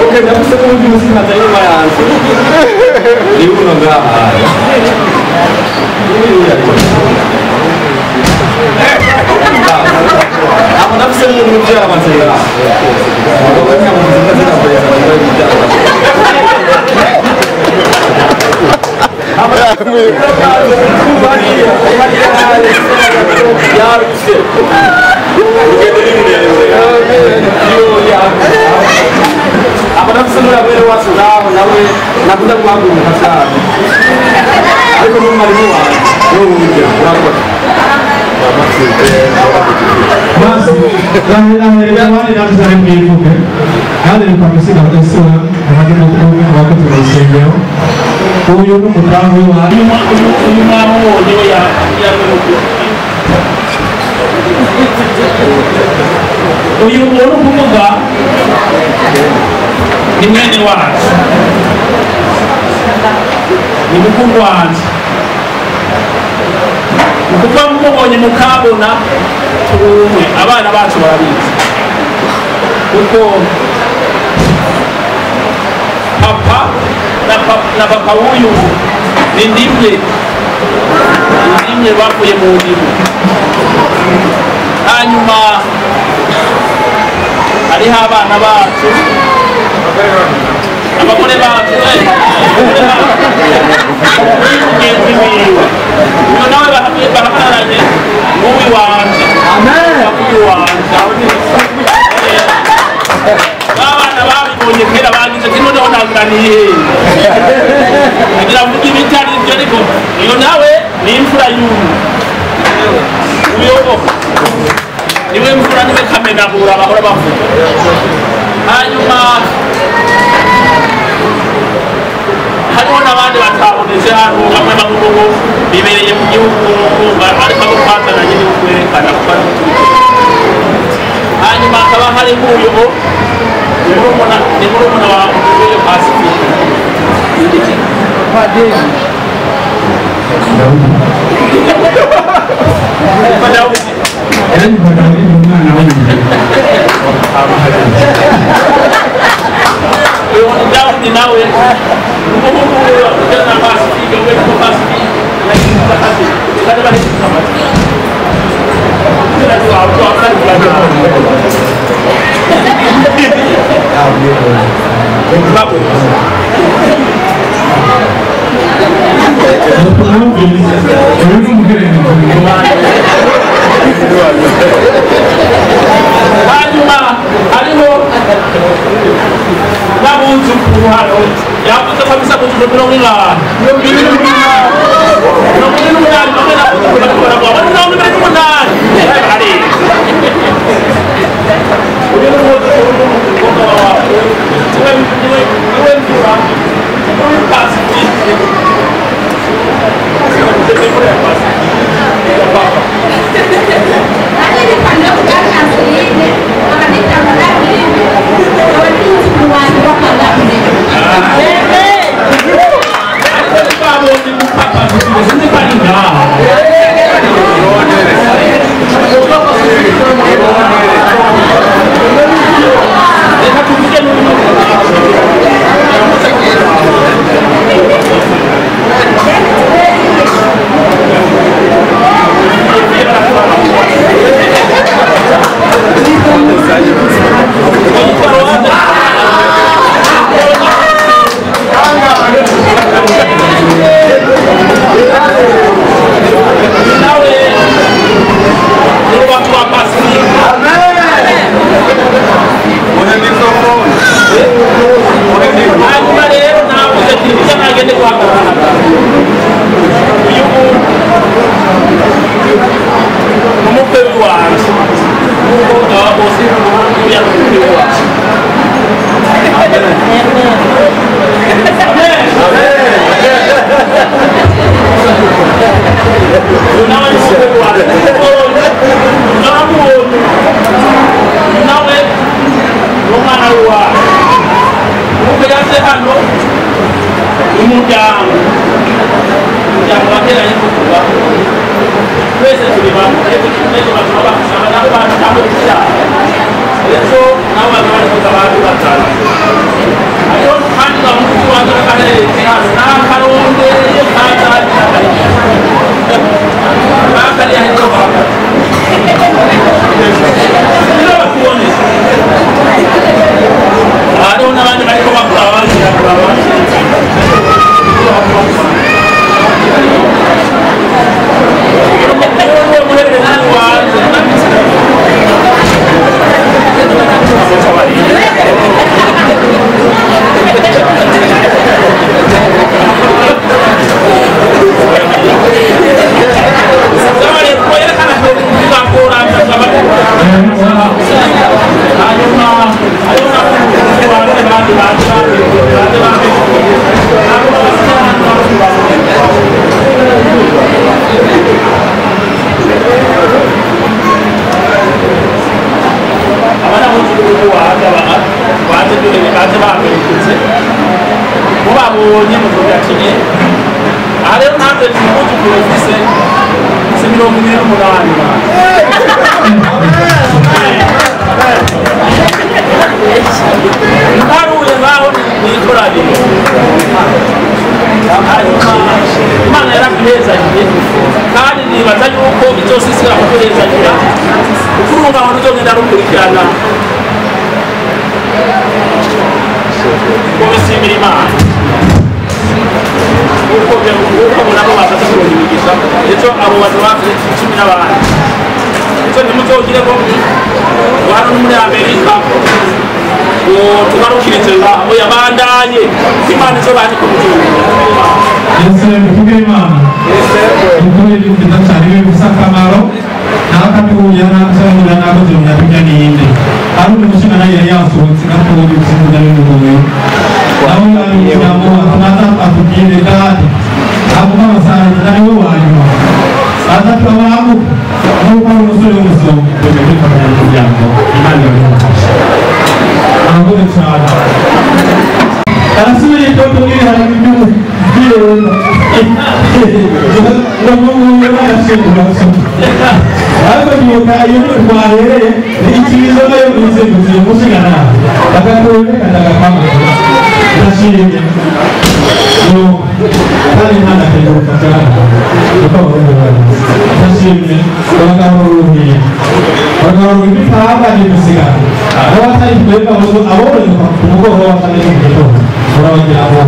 okay ndabuse kundi musina zaima yanzu ni uno ngaha mu by'abatera abaganga mu buzima bw'abatera Apabila semua beri wasudah, nawe nak kita buat kasar. Aku belum mari buat, berapa? Mas, lahir kawan dalam sehari minggu kan? Ada di komisi dokter Sulam, ada di buku waktu terusnya. Uyu nu mutahu hari mau dia ya uyu muntu kuvuga ni mwene wacu ni mukuru wacu ukuva mubonye mukabona turumwe abana bacu barabizi kuko papa na papa w'uyu ni ndimwe bavuye mu ndimwe hanyuma hariho abana bacu abagore bacu mugenzi wiwe uyu nawe barahagararanye n'uwi wanje uyu wanje abana babibonye kera bagize ati noneho naganiye kugira ngo ibitari ibyo ariko iyo nawe ni imfura y'uyu uyobo niwe mfura niwe kamenagura bahora bavuga hanyuma hariho n'abandi batabonetse hano bamwe bavuga bibereye mu gihugu ariko abo twazananye ni ukwerekana kuko ari hanyuma hakaba hari nk'uyobo ni murumuna wawe uyo Pacifique Daudi nawe umuhungu na Pacifique we ko Pacifique kandi bari kutamata hanyuma hariho n'abuzukuru hano yavuze ko bisa kuzuza mirongo inani bamwe n'abuzukuru bari mirongo ibiri n'umunani hari uyu ni umwuzukuru w'umugabo wawe niwe mvura niwe Pacifique Thank you. Imana yarakuhezanye kandi nibaza yuko bizosisira kukuhezanira ukurunga aho ruzogenda rukurikirana kubisimira Imana uko munabo bafata kuronka imigisha ejo abo bantu bafite 10 n'abandi ejo ntimuzogire ko hano no muri Amerika tugarukirize ngaho yabandanye Imana izo bandi kumutunga Yesu mtukufu Imana. Mtukufu kita cari wisaka maro. Nakatuya na sana na kuzo na tunyani. Haru nimushina na yeye yaso sikapo yusimu na ngumu. Naona ni jambo tunataka atukile dadi. Hapo kama sana ndani wao. Sasa tunawamu Mungu mzuri tumefika kwenye jambo. Imani ya Mungu. Anakuja sana. Anasema mtoto yule anamjua vile ndio Mungu anasema hapo ndio kayo kwa yeye ikizo nayo mzee musigana akakole kataka kama tashiri ndio kali hana kile kutaka ndio tashiri wakaruhi hapa ni musigana hawata ibeba awole kumko hawata ni kitu orang jago,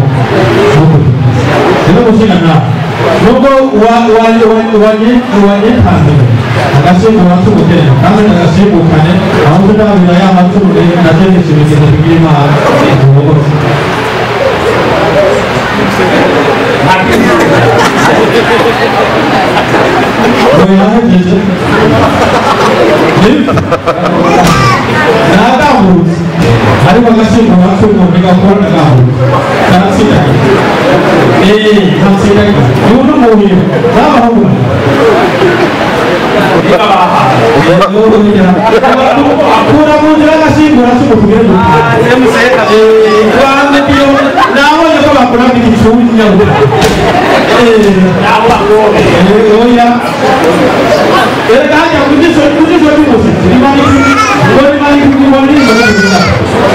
itu mesti kena. Nunggu wajib hamil. Kasih orang tu mungkin, kami nak kasih bukannya. Kamu sudah wilayah macam ni, nanti di sini kita pergi mah. Wilayah je. Nak tahu. Hari makasih orang tu mereka pun nak tahu. Karena sih, masih lagi. Dulu mungkin, dah mahu. Pura muda kasih orang tu berfikir. Orang nanti nama yang kau pernah bikin suruhnya. Oh ya. Kerana yang punya suatu musik. Di mana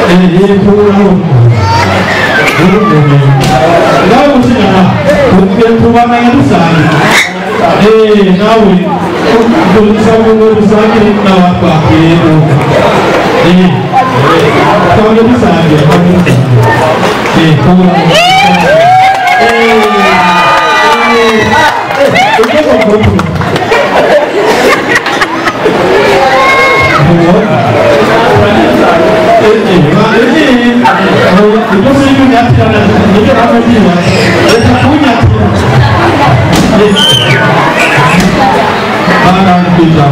ini ini pura. Lalu musik apa? Kemudian perubahan yang besar. Lalu sama besar ini nawak pakai. Kalau yang besar dia, pura. Itu sih itu apa sih? Kita punya. Mana kita?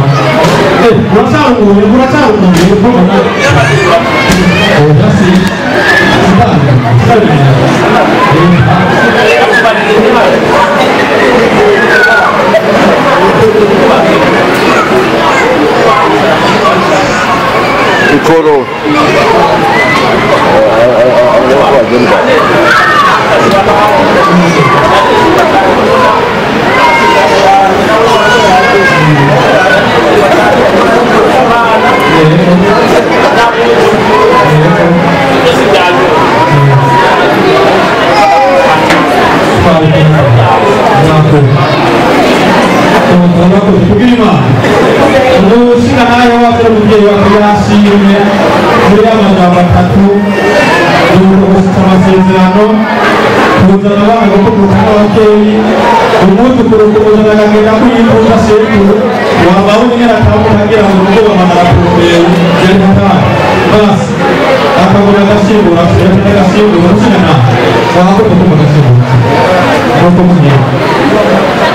Berasa oh sih. Coro.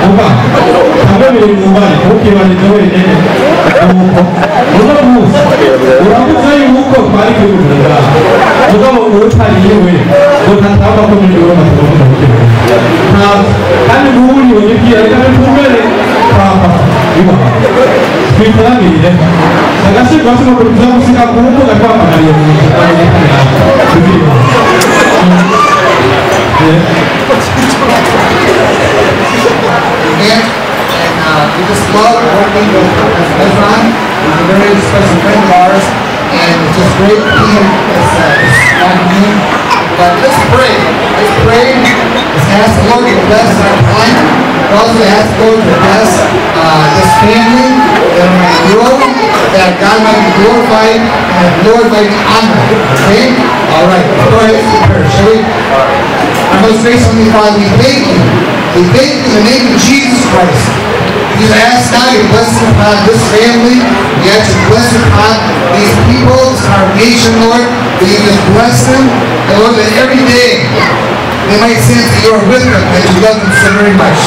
Bukan, kami boleh mengubah. Okey, mana jauh ini. Bukan turi kuvuga mugabo utariwe ngo ntataba ko muri wowe matabavuga nta kandi n'ubundi wabibwira reka tumbere papa iba twitabire agashirwa cyo kuruza gusika ku mbuga twamagariye mu we just love working with Ezran. He's a very special friend of ours, and it's just great being this afternoon. But let's pray. Let's pray. Let's ask the Lord to bless our time. But also ask the Lord to bless this family, that it might grow, that God might be glorified, and that the Lord might be honored. Okay? All right. Let's go ahead and pray, shall we? Our most gracious Heavenly Father, we thank you. We thank you in the name of Jesus Christ. We ask now your blessing upon this family. We ask your blessing upon these people, this congregation, Lord. That you just bless them. And Lord, that every day they might sense that you are with them, that you love them so very much.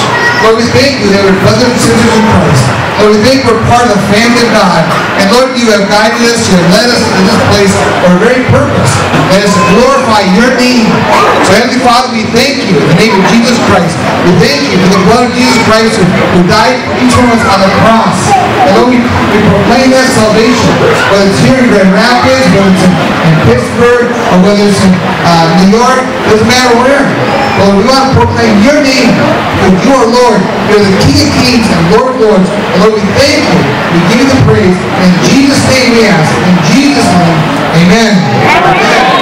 Lord, we thank you that we're brothers and sisters in Christ. Lord, we thank we're part of the family of God. And Lord, you have guided us, you have led us to this place for a very purpose. That is to glorify your name. So Heavenly Father, we thank you in the name of Jesus Christ. We thank you for the blood of Jesus Christ who died for each one of us on the cross. And Lord, we proclaim that salvation, whether it's here in Grand Rapids, whether it's in Pittsburgh, or whether it's in New York, doesn't matter where. Lord, we want to proclaim your name, because you are Lord. You're the King of Kings and Lord of Lords. And Lord, we thank you. We give you the praise. In Jesus' name we ask. In Jesus' name, amen. Amen.